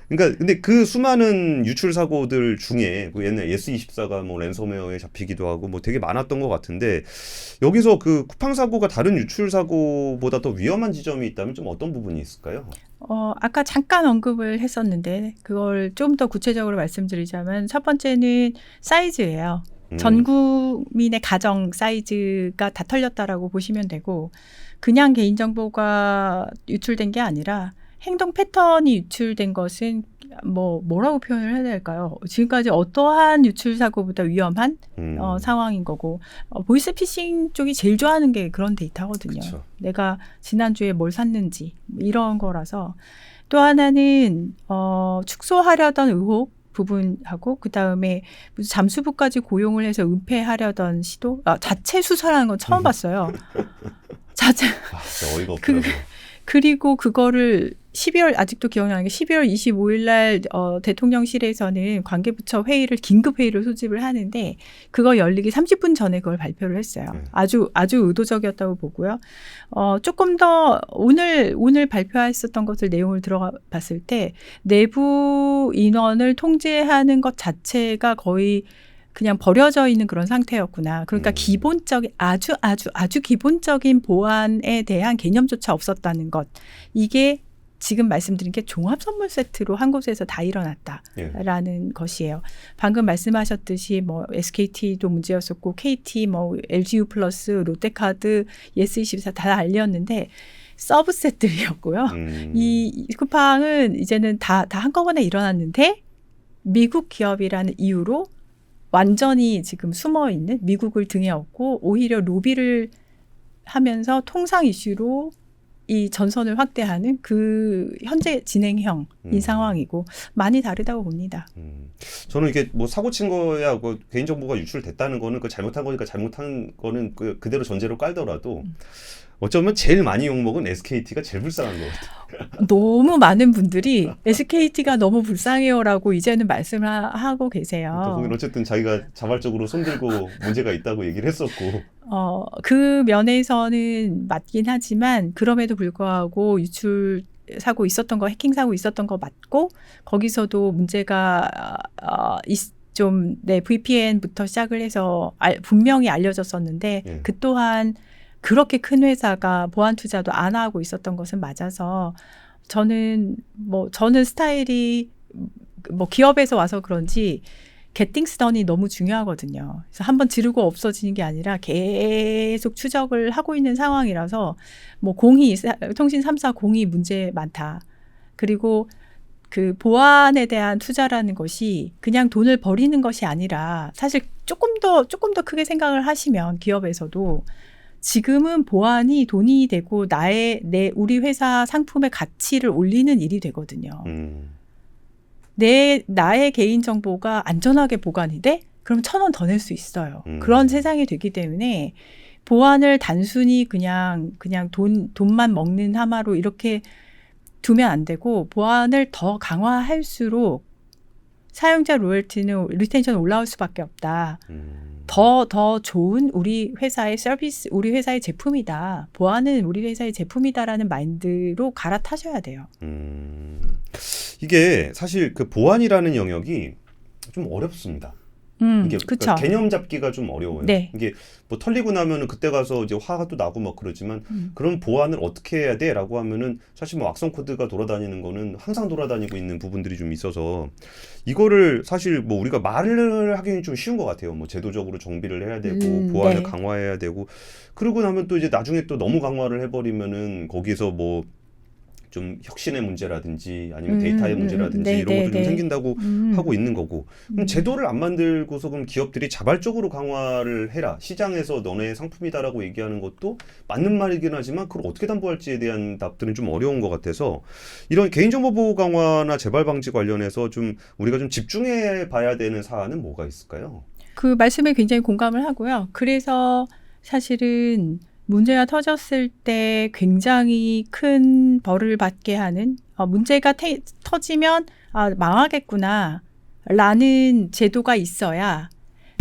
그러니까 근데 그 수많은 유출 사고들 중에 그 옛날 예스24가 뭐 랜섬웨어에 잡히기도 하고 뭐 되게 많았던 것 같은데 여기서 그 쿠팡 사고가 다른 유출 사고보다 더 위험한 지점이 있다면 좀 어떤 부분이 있을까요? 아까 잠깐 언급을 했었는데 그걸 좀 더 구체적으로 말씀드리자면 첫 번째는 사이즈예요. 전 국민의 가정 사이즈가 다 털렸다라고 보시면 되고 그냥 개인정보가 유출된 게 아니라 행동 패턴이 유출된 것은 뭐라고 표현을 해야 될까요? 지금까지 어떠한 유출 사고보다 위험한 상황인 거고 보이스피싱 쪽이 제일 좋아하는 게 그런 데이터거든요. 그쵸. 내가 지난주에 뭘 샀는지 이런 거라서 또 하나는 축소하려던 의혹 부분하고 그다음에 무슨 잠수부까지 고용을 해서 은폐하려던 시도 자체 수사라는 건 처음 봤어요. 자체 진짜 어이가 없더라고요. 그리고 그거를 12월 아직도 기억나는 게 12월 25일 날 대통령실에서는 관계부처 회의를 긴급 회의를 소집을 하는데 그거 열리기 30분 전에 그걸 발표를 했어요. 아주 의도적이었다고 보고요. 조금 더 오늘 발표했었던 것을 내용을 들어가 봤을 때 내부 인원을 통제하는 것 자체가 거의 그냥 버려져 있는 그런 상태였구나. 그러니까 기본적인 아주 기본적인 보안에 대한 개념조차 없었다는 것. 이게 지금 말씀드린 게 종합 선물 세트로 한 곳에서 다 일어났다라는 것이에요. 방금 말씀하셨듯이 뭐 SKT도 문제였었고 KT, 뭐 LGU 플러스, 롯데카드, 예스24 다 알렸는데 서브셋들이었고요. 이 쿠팡은 이제는 다 한꺼번에 일어났는데 미국 기업이라는 이유로 완전히 지금 숨어있는 미국을 등에 업고 오히려 로비를 하면서 통상 이슈로 이 전선을 확대하는 그 현재 진행형인 상황이고 많이 다르다고 봅니다. 저는 이게 뭐 사고 친 거야 뭐 개인정보가 유출됐다는 거는 그 잘못한 거니까 잘못한 거는 그대로 전제로 깔더라도 어쩌면 제일 많이 욕먹은 SKT가 제일 불쌍한 것 같아요. 너무 많은 분들이 SKT가 너무 불쌍해요라고 이제는 말씀을 하고 계세요. 그러니까 거긴 어쨌든 자기가 자발적으로 손들고 문제가 있다고 얘기를 했었고. 그 면에서는 맞긴 하지만 그럼에도 불구하고 유출 사고 있었던 거, 해킹 사고 있었던 거 맞고 거기서도 문제가 좀 VPN부터 시작을 해서 분명히 알려졌었는데 예. 그 또한 그렇게 큰 회사가 보안 투자도 안 하고 있었던 것은 맞아서 저는 스타일이 기업에서 와서 그런지 getting done이 너무 중요하거든요. 그래서 한번 지르고 없어지는 게 아니라 계속 추적을 하고 있는 상황이라서 통신 3사 공이 문제 많다. 그리고 그 보안에 대한 투자라는 것이 그냥 돈을 버리는 것이 아니라 사실 조금 더 크게 생각을 하시면 기업에서도 지금은 보안이 돈이 되고 우리 회사 상품의 가치를 올리는 일이 되거든요. 나의 개인정보가 안전하게 보관이 돼? 그럼 1,000원 더 낼 수 있어요. 그런 세상이 되기 때문에 보안을 단순히 그냥 돈만 먹는 하마로 이렇게 두면 안 되고 보안을 더 강화할수록 사용자 리텐션은 올라올 수밖에 없다. 더 좋은 우리 회사의 서비스, 우리 회사의 제품이다. 보안은 우리 회사의 제품이다라는 마인드로 갈아타셔야 돼요. 이게 사실 그 보안이라는 영역이 좀 어렵습니다. 이게 그러니까 개념 잡기가 좀 어려워요. 네. 이게 뭐 털리고 나면은 그때 가서 이제 화가 또 나고 막 그러지만 그런 보안을 어떻게 해야 돼라고 하면은 사실 뭐 악성 코드가 돌아다니는 거는 항상 돌아다니고 있는 부분들이 좀 있어서 이거를 사실 뭐 우리가 말을 하기는 좀 쉬운 것 같아요. 뭐 제도적으로 정비를 해야 되고 보안을 강화해야 되고 그러고 나면 또 이제 나중에 또 너무 강화를 해버리면은 거기서 뭐 좀 혁신의 문제라든지 아니면 데이터의 문제라든지 이런 것도 좀 생긴다고 하고 있는 거고 그럼 제도를 안 만들고서 그럼 기업들이 자발적으로 강화를 해라 시장에서 너네 상품이다라고 얘기하는 것도 맞는 말이긴 하지만 그걸 어떻게 담보할지에 대한 답들은 좀 어려운 것 같아서 이런 개인정보 보호 강화나 재발 방지 관련해서 좀 우리가 좀 집중해 봐야 되는 사안은 뭐가 있을까요? 그 말씀에 굉장히 공감을 하고요. 그래서 사실은 문제가 터졌을 때 굉장히 큰 벌을 받게 하는 문제가 터지면 망하겠구나 라는 제도가 있어야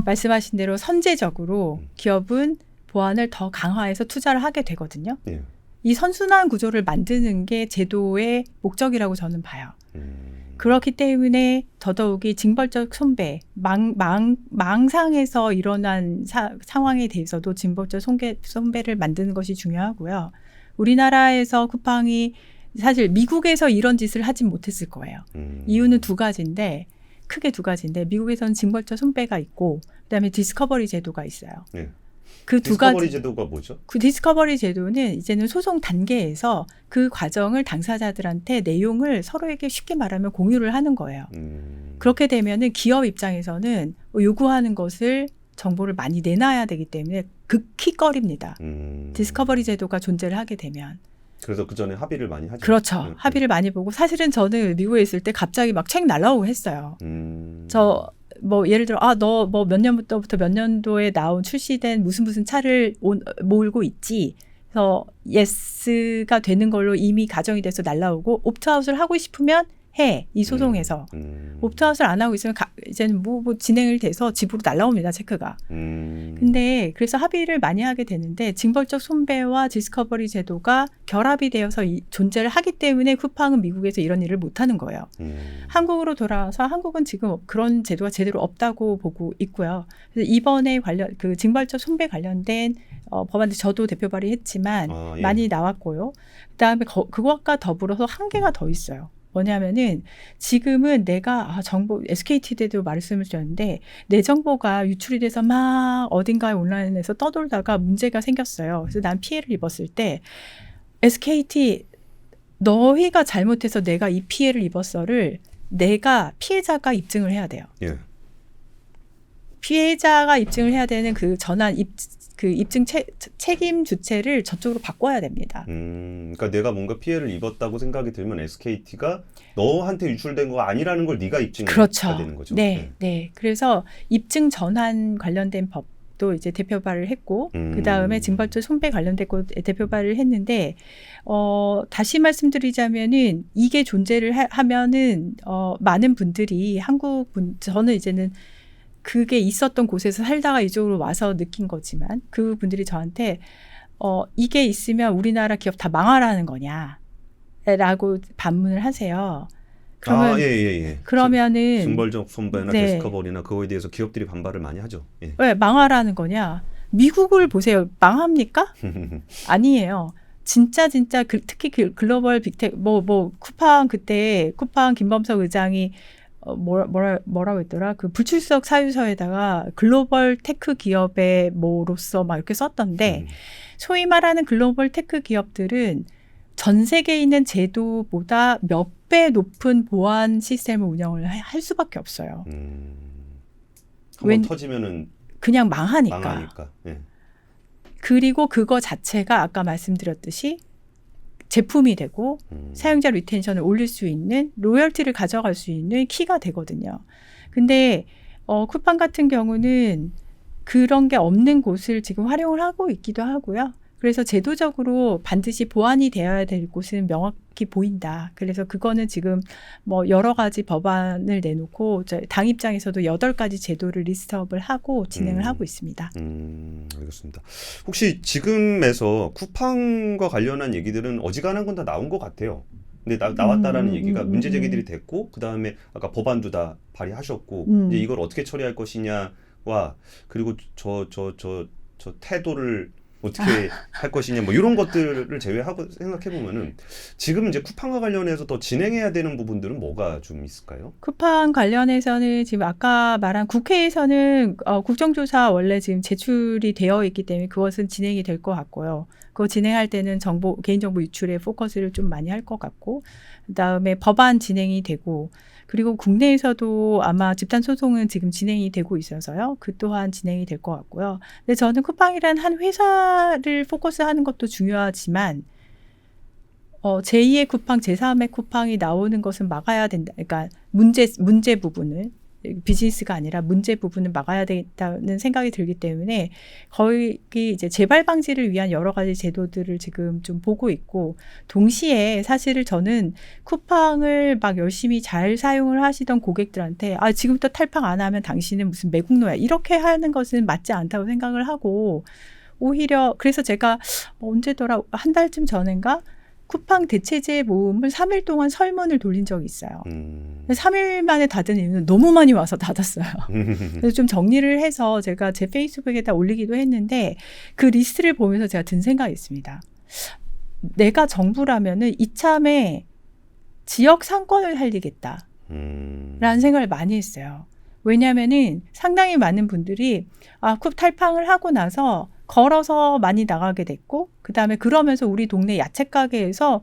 말씀하신 대로 선제적으로 기업은 보안을 더 강화해서 투자를 하게 되거든요. 예. 이 선순환 구조를 만드는 게 제도의 목적이라고 저는 봐요. 그렇기 때문에 더더욱이 징벌적 손배, 망상에서 일어난 상황에 대해서도 징벌적 손배를 만드는 것이 중요하고요. 우리나라에서 쿠팡이 사실 미국에서 이런 짓을 하진 못했을 거예요. 이유는 크게 두 가지인데 미국에서는 징벌적 손배가 있고 그다음에 디스커버리 제도가 있어요. 네. 그 두 가지 디스커버리 제도가 뭐죠? 그 디스커버리 제도는 이제는 소송 단계에서 그 과정을 당사자들한테 내용을 서로에게 쉽게 말하면 공유를 하는 거예요. 그렇게 되면은 기업 입장에서는 요구하는 것을 정보를 많이 내놔야 되기 때문에 극히 꺼립니다. 디스커버리 제도가 존재를 하게 되면. 그래서 그 전에 합의를 많이 하죠. 그렇죠. 합의를 많이 보고 사실은 저는 미국에 있을 때 갑자기 막 책 날라오고 했어요. 예를 들어 너 몇 년부터 몇 년도에 출시된 무슨 차를 몰고 있지. 그래서 예스가 되는 걸로 이미 가정이 돼서 날라오고 옵트아웃을 하고 싶으면 해. 이 소송에서. 옵트아웃을 안 하고 있으면 이제는 뭐 진행을 돼서 집으로 날라옵니다. 체크가. 근데 그래서 합의를 많이 하게 되는데 징벌적 손배와 디스커버리 제도가 결합이 되어서 존재를 하기 때문에 쿠팡은 미국에서 이런 일을 못하는 거예요. 한국으로 돌아와서 한국은 지금 그런 제도가 제대로 없다고 보고 있고요. 그래서 이번에 그 징벌적 손배 관련된 법안들 저도 대표 발의했지만 예. 많이 나왔고요. 그다음에 그것과 더불어서 한계가 더 있어요. 뭐냐면은 지금은 내가 정보 SKT 때도 말씀을 드렸는데 내 정보가 유출이 돼서 막 어딘가에 온라인에서 떠돌다가 문제가 생겼어요. 그래서 난 피해를 입었을 때 SKT 너희가 잘못해서 내가 이 피해를 입었어를 내가 피해자가 입증을 해야 돼요. 예. 피해자가 입증을 해야 되는 그 전환 그 입증 책임 주체를 저쪽으로 바꿔야 됩니다. 그러니까 내가 뭔가 피해를 입었다고 생각이 들면 SKT가 너한테 유출된 거 아니라는 걸 네가 입증해야 그렇죠. 되는 거죠. 네, 네. 그래서 입증 전환 관련된 법도 이제 대표 발의를 했고, 그 다음에 징벌적 손배 관련된 거 대표 발의를 했는데, 다시 말씀드리자면은 이게 존재를 하면은 많은 분들이 저는 이제는 그게 있었던 곳에서 살다가 이쪽으로 와서 느낀 거지만 그 분들이 저한테 이게 있으면 우리나라 기업 다 망하라는 거냐라고 반문을 하세요. 그러면 예. 그러면은 징벌적 손배나 네. 디스커버리나 그거에 대해서 기업들이 반발을 많이 하죠. 예. 왜 망하라는 거냐? 미국을 보세요. 망합니까? 아니에요. 진짜 특히 글로벌 빅텍 쿠팡 그때 쿠팡 김범석 의장이 뭐라고 했더라? 그 불출석 사유서에다가 글로벌 테크 기업의 뭐로서 막 이렇게 썼던데 소위 말하는 글로벌 테크 기업들은 전 세계에 있는 제도보다 몇 배 높은 보안 시스템을 운영을 할 수밖에 없어요. 한번 터지면은 그냥 망하니까. 예. 그리고 그거 자체가 아까 말씀드렸듯이 제품이 되고 사용자 리텐션을 올릴 수 있는 로열티를 가져갈 수 있는 키가 되거든요. 근데 쿠팡 같은 경우는 그런 게 없는 곳을 지금 활용을 하고 있기도 하고요. 그래서 제도적으로 반드시 보완이 되어야 될 곳은 명확히 보인다. 그래서 그거는 지금 뭐 여러 가지 법안을 내놓고 당 입장에서도 8가지 제도를 리스트업을 하고 진행을 하고 있습니다. 알겠습니다. 혹시 지금에서 쿠팡과 관련한 얘기들은 어지간한 건 다 나온 것 같아요. 근데 나왔다라는 얘기가 문제 제기들이 됐고 그 다음에 아까 법안도 다 발의하셨고 이제 이걸 어떻게 처리할 것이냐와 그리고 저 태도를 어떻게 할 것이냐 뭐 이런 것들을 제외하고 생각해 보면은 지금 이제 쿠팡과 관련해서 더 진행해야 되는 부분들은 뭐가 좀 있을까요? 쿠팡 관련해서는 지금 아까 말한 국회에서는 국정조사 원래 지금 제출이 되어 있기 때문에 그것은 진행이 될 것 같고요. 그거 진행할 때는 개인정보 유출에 포커스를 좀 많이 할 것 같고 그다음에 법안 진행이 되고 그리고 국내에서도 아마 집단소송은 지금 진행이 되고 있어서요. 그 또한 진행이 될 것 같고요. 근데 저는 쿠팡이라는 한 회사를 포커스하는 것도 중요하지만 제2의 쿠팡, 제3의 쿠팡이 나오는 것은 막아야 된다. 그러니까 문제 부분을 비즈니스가 아니라 문제 부분을 막아야 되겠다는 생각이 들기 때문에 거기 이제 재발 방지를 위한 여러 가지 제도들을 지금 좀 보고 있고 동시에 사실을 저는 쿠팡을 막 열심히 잘 사용을 하시던 고객들한테 지금부터 탈팡 안 하면 당신은 무슨 매국노야 이렇게 하는 것은 맞지 않다고 생각을 하고 오히려 그래서 제가 언제더라 한 달쯤 전인가 쿠팡 대체제 모음을 3일 동안 설문을 돌린 적이 있어요. 3일 만에 닫은 이유는 너무 많이 와서 닫았어요. 그래서 좀 정리를 해서 제가 제 페이스북에다 올리기도 했는데 그 리스트를 보면서 제가 든 생각이 있습니다. 내가 정부라면은 이참에 지역 상권을 살리겠다. 라는 생각을 많이 했어요. 왜냐하면은 상당히 많은 분들이 쿱 탈팡을 하고 나서 걸어서 많이 나가게 됐고 그다음에 그러면서 우리 동네 야채 가게에서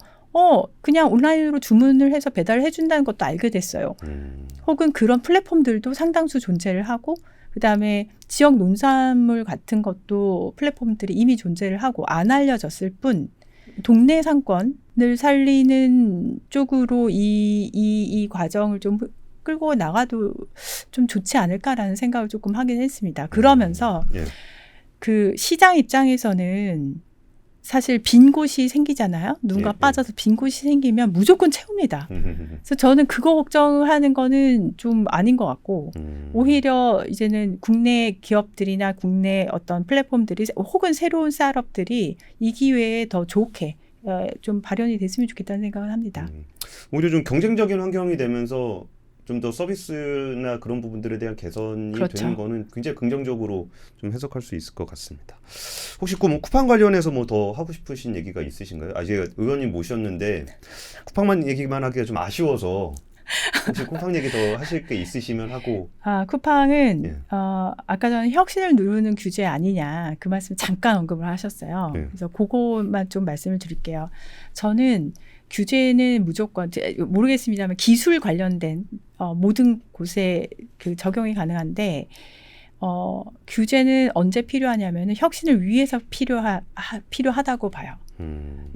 그냥 온라인으로 주문을 해서 배달을 해준다는 것도 알게 됐어요. 혹은 그런 플랫폼들도 상당수 존재를 하고 그다음에 지역 농산물 같은 것도 플랫폼들이 이미 존재를 하고 안 알려졌을 뿐 동네 상권을 살리는 쪽으로 이 과정을 좀 끌고 나가도 좀 좋지 않을까라는 생각을 조금 하긴 했습니다. 그러면서 그 시장 입장에서는 사실 빈 곳이 생기잖아요. 누군가 빠져서 빈 곳이 생기면 무조건 채웁니다. 그래서 저는 그거 걱정을 하는 거는 좀 아닌 것 같고 오히려 이제는 국내 기업들이나 국내 어떤 플랫폼들이 혹은 새로운 스타트업들이 이 기회에 더 좋게 좀 발현이 됐으면 좋겠다는 생각을 합니다. 오히려 좀 경쟁적인 환경이 되면서 좀 더 서비스나 그런 부분들에 대한 개선이 되는 거는 굉장히 긍정적으로 좀 해석할 수 있을 것 같습니다. 혹시 뭐 쿠팡 관련해서 뭐 더 하고 싶으신 얘기가 있으신가요? 제가 의원님 모셨는데 쿠팡만 얘기만 하기가 좀 아쉬워서 혹시 쿠팡 얘기 더 하실 게 있으시면 하고. 쿠팡은 아까 전에 혁신을 누르는 규제 아니냐 그 말씀 잠깐 언급을 하셨어요. 그래서 그것만 좀 말씀을 드릴게요. 저는 규제는 무조건 모르겠습니다만 기술 관련된 모든 곳에 그 적용이 가능한데 규제는 언제 필요하냐면은 혁신을 위해서 필요하다고 봐요.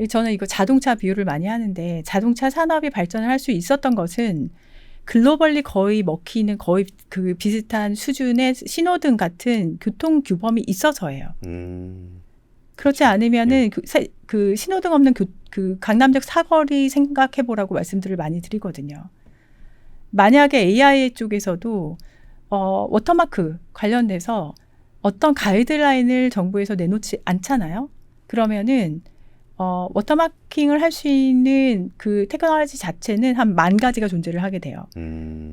저는 이거 자동차 비유를 많이 하는데 자동차 산업이 발전을 할 수 있었던 것은 글로벌리 거의 먹히는 거의 그 비슷한 수준의 신호등 같은 교통 규범이 있어서예요. 그렇지 않으면은 그 신호등 없는 그 강남역 사거리 생각해 보라고 말씀들을 많이 드리거든요. 만약에 AI 쪽에서도 워터마크 관련돼서 어떤 가이드라인을 정부에서 내놓지 않잖아요. 그러면은 워터마킹을 할 수 있는 그 테크놀로지 자체는 한 10,000가지가 존재를 하게 돼요.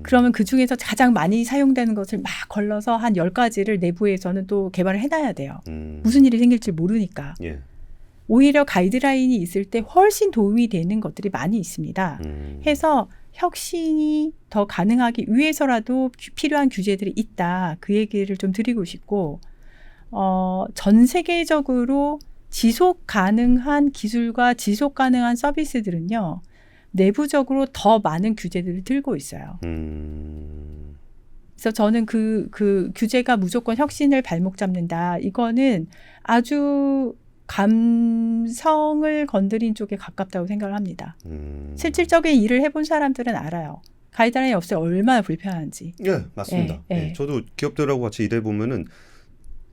그러면 그 중에서 가장 많이 사용되는 것을 막 걸러서 한 10가지를 내부에서는 또 개발을 해놔야 돼요. 무슨 일이 생길지 모르니까. 예. 오히려 가이드라인이 있을 때 훨씬 도움이 되는 것들이 많이 있습니다. 해서 혁신이 더 가능하기 위해서라도 필요한 규제들이 있다. 그 얘기를 좀 드리고 싶고 전 세계적으로 지속 가능한 기술과 지속 가능한 서비스들은요. 내부적으로 더 많은 규제들을 들고 있어요. 그래서 저는 그 규제가 무조건 혁신을 발목 잡는다. 이거는 아주 감성을 건드린 쪽에 가깝다고 생각을 합니다. 실질적인 일을 해본 사람들은 알아요. 가이드라인이 없으면 얼마나 불편한지. 예, 맞습니다. 예, 예. 예. 저도 기업들하고 같이 일해 보면은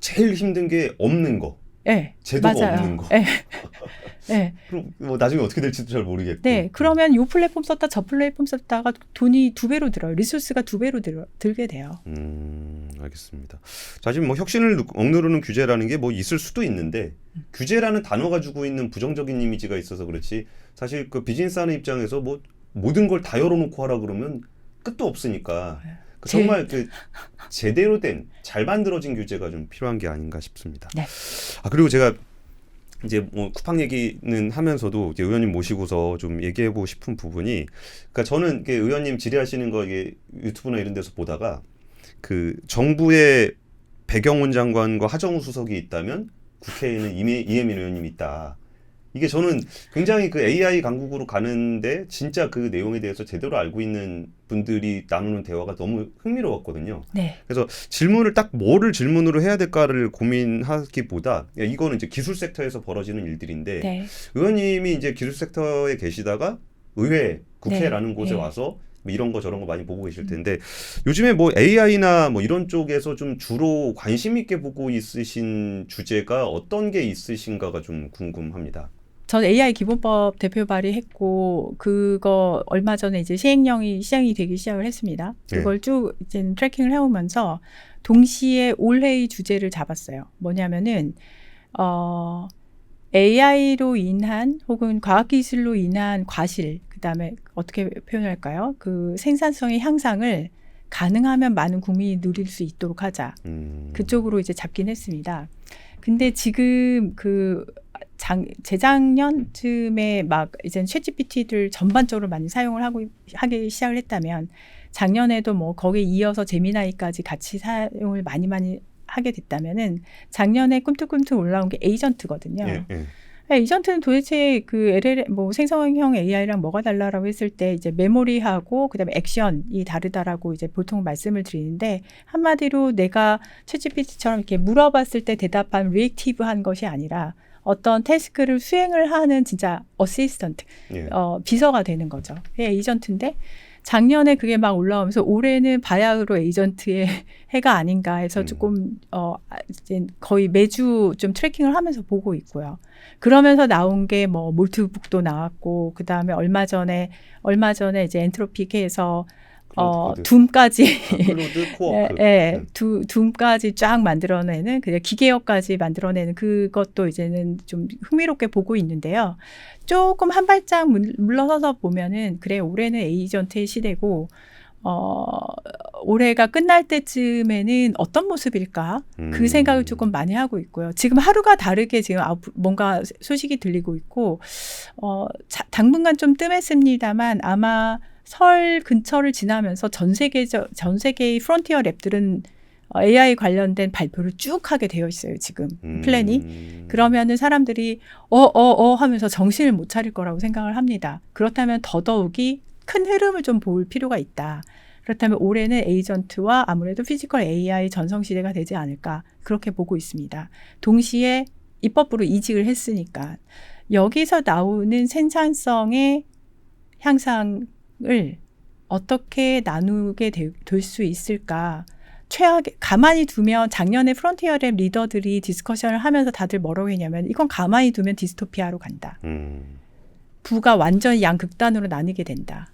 제일 힘든 게 없는 거. 네, 제도가 맞아요. 없는 거. 네. 네. 그럼 뭐 나중에 어떻게 될지도 잘 모르겠고. 네, 그러면 요 플랫폼 썼다 저 플랫폼 썼다가 돈이 2배로 들어요. 리소스가 2배로 들게 돼요. 알겠습니다. 자, 지금 뭐 혁신을 억누르는 규제라는 게 뭐 있을 수도 있는데 규제라는 단어가 주고 있는 부정적인 이미지가 있어서 그렇지 사실 그 비즈니스 하는 입장에서 뭐 모든 걸 다 열어놓고 하라 그러면 끝도 없으니까 정말 그 제대로 된 잘 만들어진 규제가 좀 필요한 게 아닌가 싶습니다. 네. 그리고 제가 이제 뭐 쿠팡 얘기는 하면서도 이제 의원님 모시고서 좀 얘기해보고 싶은 부분이, 그러니까 저는 이게 의원님 질의하시는 거 이게 유튜브나 이런 데서 보다가 그 정부의 배경훈 장관과 하정우 수석이 있다면 국회에는 이혜민 의원님이 있다. 이게 저는 굉장히 그 AI 강국으로 가는데 진짜 그 내용에 대해서 제대로 알고 있는 분들이 나누는 대화가 너무 흥미로웠거든요. 네. 그래서 질문을 딱 뭐를 질문으로 해야 될까를 고민하기보다 이거는 이제 기술 섹터에서 벌어지는 일들인데 네. 의원님이 이제 기술 섹터에 계시다가 의회, 국회라는 네. 곳에 네. 와서 뭐 이런 거 저런 거 많이 보고 계실 텐데 요즘에 뭐 AI나 뭐 이런 쪽에서 좀 주로 관심 있게 보고 있으신 주제가 어떤 게 있으신가가 좀 궁금합니다. 전 AI 기본법 대표 발의했고 그거 얼마 전에 이제 시행령이 시행이 되기 시작을 했습니다. 그걸 쭉 이제 트래킹을 해오면서 동시에 올해의 주제를 잡았어요. 뭐냐면은 AI로 인한 혹은 과학기술로 인한 과실, 그다음에 어떻게 표현할까요? 그 생산성의 향상을 가능하면 많은 국민이 누릴 수 있도록 하자. 그쪽으로 이제 잡긴 했습니다. 근데 지금 재작년쯤에 막 이제 챗GPT를 전반적으로 많이 사용을 하기 시작을 했다면 작년에도 뭐 거기에 이어서 제미나이까지 같이 사용을 많이 하게 됐다면은 작년에 꿈틀꿈틀 올라온 게 에이전트거든요. 예. 에이전트는 도대체 그 LLM 뭐 생성형 AI랑 뭐가 달라라고 했을 때 이제 메모리하고 그다음에 액션이 다르다라고 이제 보통 말씀을 드리는데 한마디로 내가 챗GPT처럼 이렇게 물어봤을 때 대답한 리액티브한 것이 아니라 어떤 태스크를 수행을 하는 진짜 어시스턴트, 비서가 되는 거죠. 그게 에이전트인데 작년에 그게 막 올라오면서 올해는 바야흐로 에이전트의 해가 아닌가 해서 조금 이제 거의 매주 좀 트래킹을 하면서 보고 있고요. 그러면서 나온 게 뭐 몰트북도 나왔고 그다음에 얼마 전에 이제 엔트로픽에서 둠까지 클로드 코워크. 둠까지 쫙 만들어내는 그냥 기계어까지 만들어내는 그것도 이제는 좀 흥미롭게 보고 있는데요. 조금 한 발짝 물러서서 보면은 그래 올해는 에이전트의 시대고 올해가 끝날 때쯤에는 어떤 모습일까? 그 생각을 조금 많이 하고 있고요. 지금 하루가 다르게 지금 뭔가 소식이 들리고 있고 당분간 좀 뜸했습니다만 아마 설 근처를 지나면서 전 세계의 프론티어 랩들은 AI 관련된 발표를 쭉 하게 되어 있어요. 지금 플랜이. 그러면은 사람들이 하면서 정신을 못 차릴 거라고 생각을 합니다. 그렇다면 더더욱이 큰 흐름을 좀 볼 필요가 있다. 그렇다면 올해는 에이전트와 아무래도 피지컬 AI 전성시대가 되지 않을까 그렇게 보고 있습니다. 동시에 입법부로 이직을 했으니까 여기서 나오는 생산성의 향상을 어떻게 나누게 될 수 있을까. 가만히 두면 작년에 프론티어랩 리더들이 디스커션을 하면서 다들 뭐라고 했냐면 이건 가만히 두면 디스토피아로 간다. 부가 완전히 양극단으로 나뉘게 된다.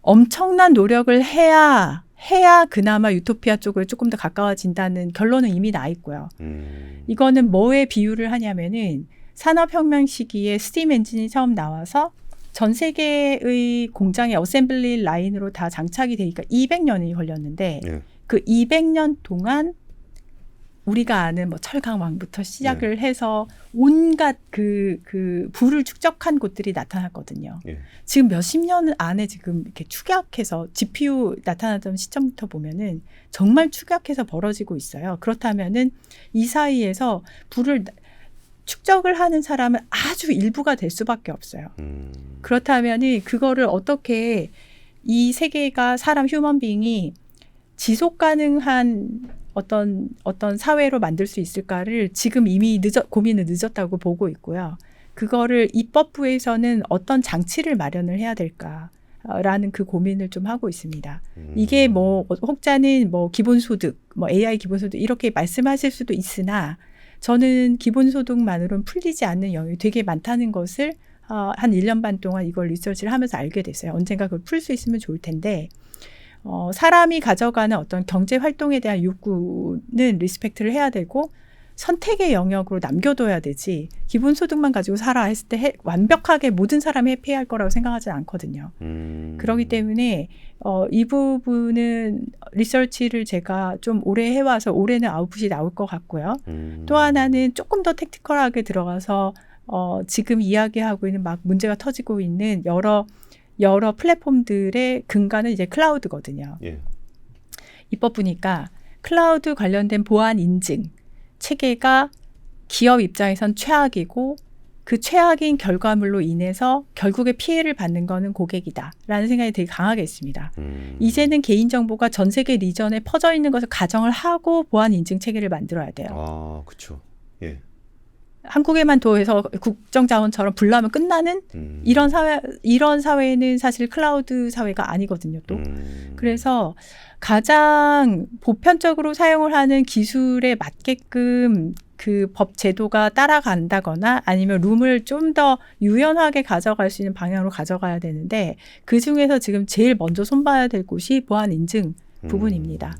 엄청난 노력을 해야 그나마 유토피아 쪽을 조금 더 가까워진다는 결론은 이미 나 있고요. 이거는 뭐에 비유를 하냐면은 산업혁명 시기에 스팀 엔진이 처음 나와서 전 세계의 공장의 어셈블리 라인으로 다 장착이 되니까 200년이 걸렸는데 예. 그 200년 동안 우리가 아는 뭐 철강왕부터 시작을 해서 온갖 그 부를 축적한 곳들이 나타났거든요. 예. 지금 몇십 년 안에 지금 이렇게 축약해서 GPU 나타나던 시점부터 보면은 정말 축약해서 벌어지고 있어요. 그렇다면은 이 사이에서 부를 축적을 하는 사람은 아주 일부가 될 수밖에 없어요. 그렇다면은 그거를 어떻게 이 세계가 사람 휴먼빙이 지속 가능한 어떤 사회로 만들 수 있을까를 지금 이미 고민을 늦었다고 보고 있고요. 그거를 입법부에서는 어떤 장치를 마련을 해야 될까라는 그 고민을 좀 하고 있습니다. 이게 뭐 혹자는 뭐 기본소득, 뭐 AI 기본소득 이렇게 말씀하실 수도 있으나 저는 기본소득만으로는 풀리지 않는 영역이 되게 많다는 것을 한 1년 반 동안 이걸 리서치를 하면서 알게 됐어요. 언젠가 그걸 풀 수 있으면 좋을 텐데 사람이 가져가는 어떤 경제 활동에 대한 욕구는 리스펙트를 해야 되고 선택의 영역으로 남겨둬야 되지 기본소득만 가지고 살아 했을 때 완벽하게 모든 사람이 해피할 거라고 생각하지는 않거든요. 그렇기 때문에 이 부분은 리서치를 제가 좀 오래 해와서 올해는 아웃풋이 나올 것 같고요. 또 하나는 조금 더 택티컬하게 들어가서 지금 이야기하고 있는 막 문제가 터지고 있는 여러 플랫폼들의 근간은 이제 클라우드거든요. 예. 입법 보니까 클라우드 관련된 보안 인증 체계가 기업 입장에선 최악이고 그 최악인 결과물로 인해서 결국에 피해를 받는 거는 고객이다라는 생각이 되게 강하게 있습니다. 이제는 개인정보가 전 세계 리전에 퍼져 있는 것을 가정을 하고 보안 인증 체계를 만들어야 돼요. 아, 그렇죠. 예. 한국에만 더해서 국정자원처럼 불나면 끝나는 이런 사회는 사실 클라우드 사회가 아니거든요. 또 그래서 가장 보편적으로 사용을 하는 기술에 맞게끔 그 법 제도가 따라간다거나 아니면 룸을 좀 더 유연하게 가져갈 수 있는 방향으로 가져가야 되는데 그 중에서 지금 제일 먼저 손봐야 될 곳이 보안 인증 부분입니다.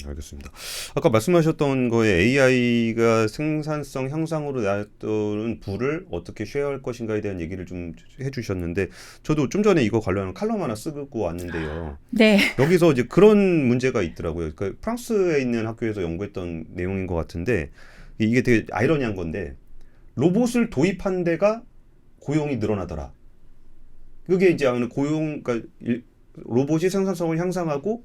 알겠습니다. 아까 말씀하셨던 거에 AI가 생산성 향상으로 놔두는 부를 어떻게 쉐어할 것인가에 대한 얘기를 좀 해주셨는데 저도 좀 전에 이거 관련한 칼럼 하나 쓰고 왔는데요. 네. 여기서 이제 그런 문제가 있더라고요. 그러니까 프랑스에 있는 학교에서 연구했던 내용인 것 같은데 이게 되게 아이러니한 건데 로봇을 도입한 데가 고용이 늘어나더라. 그게 이제 그러니까 로봇이 생산성을 향상하고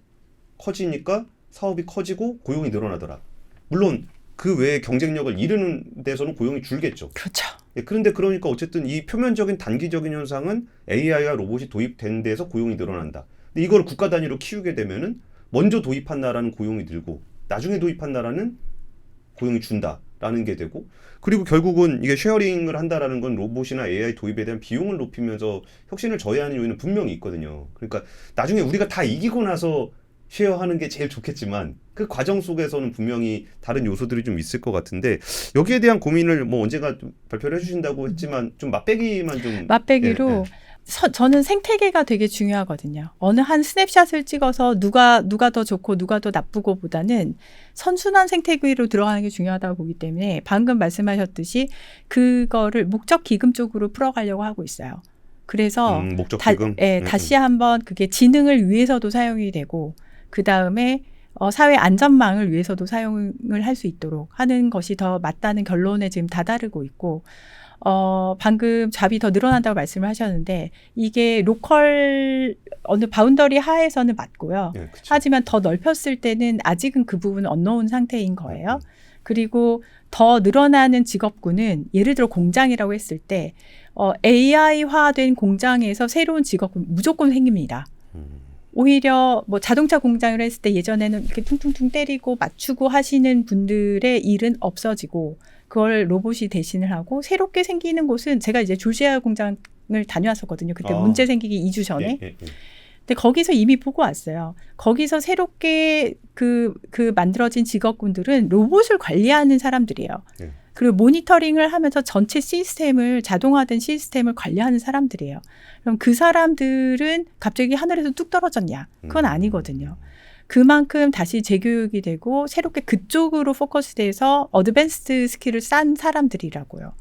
커지니까 사업이 커지고 고용이 늘어나더라. 물론 그 외에 경쟁력을 이루는 데서는 고용이 줄겠죠. 그렇죠. 예, 그런데 그러니까 어쨌든 이 표면적인 단기적인 현상은 AI와 로봇이 도입된 데서 고용이 늘어난다. 근데 이걸 국가 단위로 키우게 되면은 먼저 도입한 나라는 고용이 늘고 나중에 도입한 나라는 고용이 준다라는 게 되고 그리고 결국은 이게 쉐어링을 한다라는 건 로봇이나 AI 도입에 대한 비용을 높이면서 혁신을 저해하는 요인은 분명히 있거든요. 그러니까 나중에 우리가 다 이기고 나서 쉐어하는 게 제일 좋겠지만 그 과정 속에서는 분명히 다른 요소들이 좀 있을 것 같은데 여기에 대한 고민을 뭐 언젠가 발표를 해주신다고 했지만 좀 맛배기로 저는 생태계가 되게 중요하거든요. 어느 한 스냅샷을 찍어서 누가 더 좋고 누가 더 나쁘고 보다는 선순환 생태계로 들어가는 게 중요하다고 보기 때문에 방금 말씀하셨듯이 그거를 목적 기금 쪽으로 풀어가려고 하고 있어요. 그래서 목적 기금? 다시 한번 그게 지능을 위해서도 사용이 되고 그 다음에 사회 안전망을 위해서도 사용을 할 수 있도록 하는 것이 더 맞다는 결론에 지금 다다르고 있고 방금 잡이 더 늘어난다고 말씀을 하셨는데 이게 로컬 어느 바운더리 하에서는 맞고요. 네, 그쵸. 하지만 더 넓혔을 때는 아직은 그 부분은 언노운 상태인 거예요. 그리고 더 늘어나는 직업군은 예를 들어 공장이라고 했을 때 AI화된 공장에서 새로운 직업군 무조건 생깁니다. 오히려 뭐 자동차 공장을 했을 때 예전에는 이렇게 퉁퉁퉁 때리고 맞추고 하시는 분들의 일은 없어지고 그걸 로봇이 대신을 하고 새롭게 생기는 곳은 제가 이제 조지아 공장을 다녀왔었거든요. 그때 문제 생기기 2주 전에. 근데 거기서 이미 보고 왔어요. 거기서 새롭게 그 만들어진 직업군들은 로봇을 관리하는 사람들이에요. 그리고 모니터링을 하면서 전체 시스템을 자동화된 시스템을 관리하는 사람들이에요. 그럼 그 사람들은 갑자기 하늘에서 뚝 떨어졌냐? 그건 아니거든요. 그만큼 다시 재교육이 되고 새롭게 그쪽으로 포커스돼서 어드밴스드 스킬을 쌓은 사람들이라고요.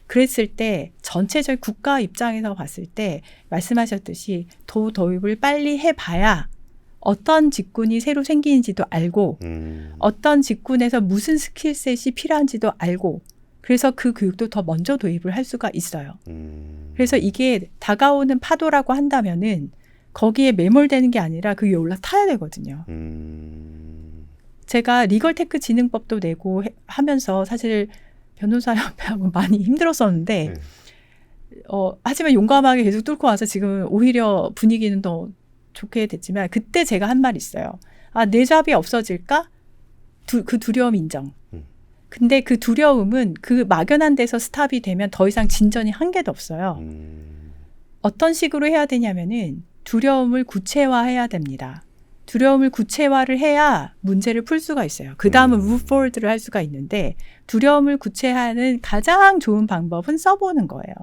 그랬을 때 전체적 국가 입장에서 봤을 때 말씀하셨듯이 도입을 빨리 해봐야 어떤 직군이 새로 생기는지도 알고 어떤 직군에서 무슨 스킬셋이 필요한지도 알고 그래서 그 교육도 더 먼저 도입을 할 수가 있어요. 그래서 이게 다가오는 파도라고 한다면은 거기에 매몰되는 게 아니라 그 위에 올라타야 되거든요. 제가 리걸테크 진흥법도 내고 하면서 사실 변호사협회하고 많이 힘들었었는데 하지만 용감하게 계속 뚫고 와서 지금 오히려 분위기는 더 좋게 됐지만 그때 제가 한 말이 있어요. 아, 내 잡이 없어질까? 그 두려움 인정. 근데 그 두려움은 그 막연한 데서 스탑이 되면 더 이상 진전이 한 개도 없어요. 어떤 식으로 해야 되냐면은 두려움을 구체화해야 됩니다. 두려움을 구체화를 해야 문제를 풀 수가 있어요. 그 다음은 move forward를 할 수가 있는데 두려움을 구체화하는 가장 좋은 방법은 써보는 거예요.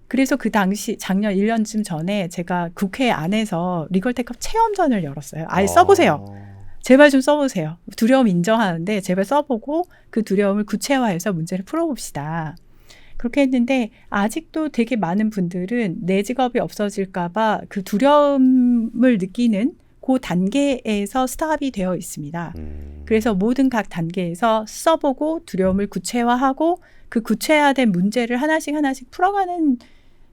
그래서 그 당시 작년 1년쯤 전에 제가 국회 안에서 리걸테크 체험전을 열었어요. 아예 써보세요. 제발 좀 써보세요. 두려움 인정하는데 제발 써보고 그 두려움을 구체화해서 문제를 풀어봅시다. 그렇게 했는데 아직도 되게 많은 분들은 내 직업이 없어질까 봐 그 두려움을 느끼는 그 단계에서 스탑이 되어 있습니다. 그래서 모든 각 단계에서 써보고 두려움을 구체화하고 그 구체화된 문제를 하나씩 풀어가는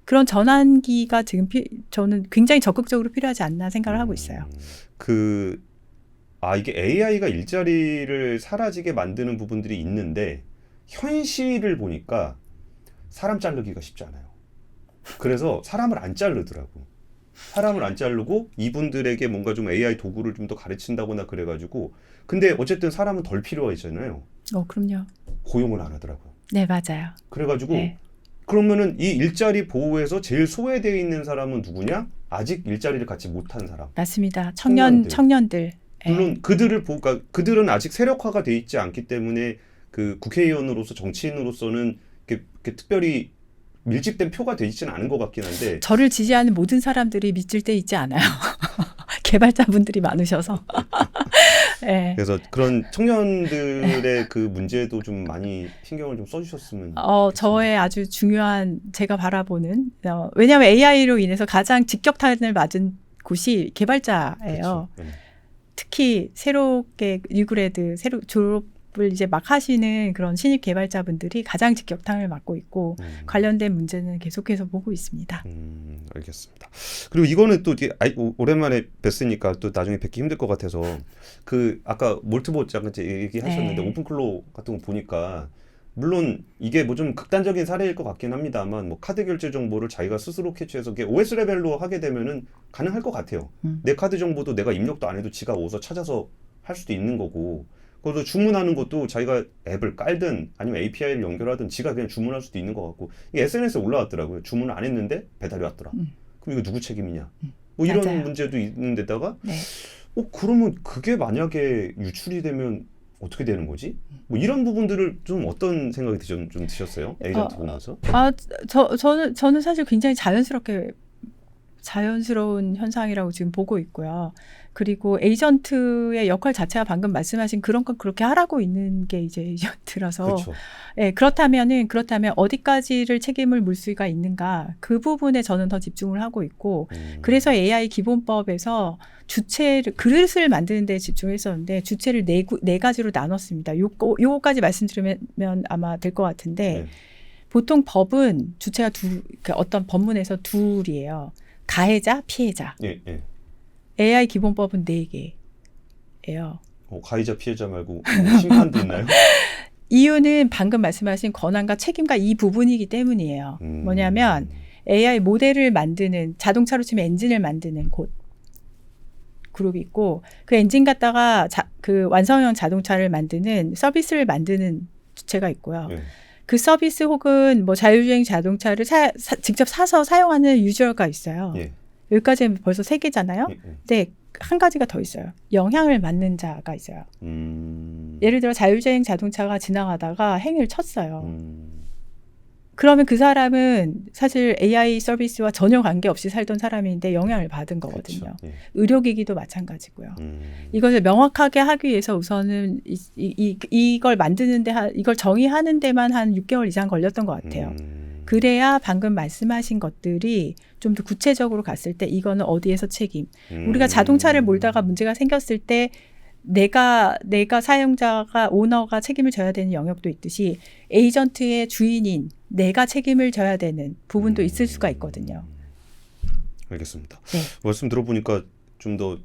그런 전환기가 지금 저는 굉장히 적극적으로 필요하지 않나 생각을 하고 있어요. 이게 AI가 일자리를 사라지게 만드는 부분들이 있는데 현실을 보니까 사람 자르기가 쉽지 않아요. 그래서 사람을 안 자르더라고. 사람을 안 자르고 이분들에게 뭔가 좀 AI 도구를 좀 더 가르친다거나 그래가지고 근데 어쨌든 사람은 덜 필요하잖아요. 그럼요. 고용을 안 하더라고요. 네, 맞아요. 그래가지고 그러면은 이 일자리 보호에서 제일 소외되어 있는 사람은 누구냐? 아직 일자리를 갖지 못한 사람. 맞습니다. 청년들. 물론 그들은 아직 세력화가 돼 있지 않기 때문에 그 국회의원으로서 정치인으로서는 이렇게 특별히 밀집된 표가 돼 있지는 않은 것 같긴 한데 저를 지지하는 모든 사람들이 밀집돼 있지 않아요. 개발자분들이 많으셔서. 네. 그래서 그런 청년들의 그 문제도 좀 많이 신경을 좀 써주셨으면 저의 아주 중요한 제가 바라보는 왜냐하면 AI로 인해서 가장 직격탄을 맞은 곳이 개발자예요. 특히 새롭게 뉴그레드 새로 졸업을 이제 막 하시는 그런 신입 개발자분들이 가장 직격탄을 맞고 있고 관련된 문제는 계속해서 보고 있습니다. 알겠습니다. 그리고 이거는 또 오랜만에 뵀으니까 또 나중에 뵙기 힘들 것 같아서 그 아까 몰트봇 잠깐 얘기하셨는데 오픈클로 같은 거 보니까 물론 이게 뭐 좀 극단적인 사례일 것 같긴 합니다만 뭐 카드 결제 정보를 자기가 스스로 캐치해서 OS 레벨로 하게 되면은 가능할 것 같아요. 내 카드 정보도 내가 입력도 안 해도 지가 오서 찾아서 할 수도 있는 거고 그래서 주문하는 것도 자기가 앱을 깔든 아니면 API를 연결하든 지가 그냥 주문할 수도 있는 것 같고 이게 SNS에 올라왔더라고요. 주문을 안 했는데 배달이 왔더라. 그럼 이거 누구 책임이냐? 뭐 이런 맞아요. 문제도 있는 데다가 그러면 그게 만약에 유출이 되면 어떻게 되는 거지? 뭐 이런 부분들을 좀 어떤 생각이 좀 드셨어요? 에이전트 보면서? 저는 사실 굉장히 자연스러운 현상이라고 지금 보고 있고요. 그리고 에이전트의 역할 자체가 방금 말씀하신 그런 건 그렇게 하라고 있는 게 이제 에이전트라서. 그렇죠. 그렇다면 어디까지를 책임을 물 수가 있는가 그 부분에 저는 더 집중을 하고 있고 그래서 AI 기본법에서 그릇을 만드는 데 집중했었는데 주체를 네 가지로 나눴습니다. 요거까지 말씀드리면 아마 될 것 같은데 보통 법은 주체가 그러니까 어떤 법문에서 둘이에요. 가해자, 피해자. AI 기본법은 4개예요. 가해자, 피해자 말고 심판도 있나요? 이유는 방금 말씀하신 권한과 책임과 이 부분이기 때문이에요. 뭐냐면 AI 모델을 만드는 자동차로 치면 엔진을 만드는 곳 그룹이 있고 그 엔진 갖다가 그 완성형 자동차를 만드는 서비스를 만드는 주체가 있고요. 예. 그 서비스 혹은 뭐 자율주행 자동차를 직접 사서 사용하는 유저가 있어요. 예. 여기까지 벌써 3개잖아요. 예. 예. 근데 한 가지가 더 있어요. 영향을 맡는 자가 있어요. 예를 들어 자율주행 자동차가 지나가다가 행위를 쳤어요. 그러면 그 사람은 사실 AI 서비스와 전혀 관계없이 살던 사람인데 영향을 받은 거거든요. 그렇죠. 예. 의료기기도 마찬가지고요. 이것을 명확하게 하기 위해서 우선은 이걸 만드는데 이걸 정의하는 데만 한 6개월 이상 걸렸던 것 같아요. 그래야 방금 말씀하신 것들이 좀 더 구체적으로 갔을 때 이거는 어디에서 책임. 우리가 자동차를 몰다가 문제가 생겼을 때 내가 사용자가 오너가 책임을 져야 되는 영역도 있듯이 에이전트의 주인인 내가 책임을 져야 되는 부분도 있을 수가 있거든요. 알겠습니다. 네. 말씀 들어보니까 좀 더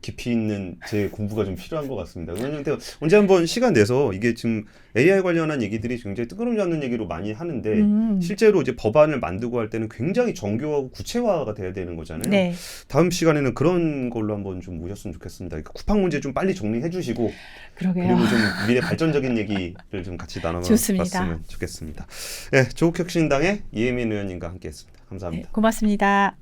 깊이 있는 제 공부가 좀 필요한 것 같습니다. 왜냐하면 언제 한번 시간 내서 이게 지금 AI 관련한 얘기들이 굉장히 뜨거움이 잡는 얘기로 많이 하는데 실제로 이제 법안을 만들고 할 때는 굉장히 정교하고 구체화가 돼야 되는 거잖아요. 네. 다음 시간에는 그런 걸로 한번 좀 모셨으면 좋겠습니다. 그러니까 쿠팡 문제 좀 빨리 정리해 주시고 그러게요. 그리고 좀 미래 발전적인 얘기를 좀 같이 나눠봤으면 좋겠습니다. 네, 조국혁신당의 이혜민 의원님과 함께했습니다. 감사합니다. 네, 고맙습니다.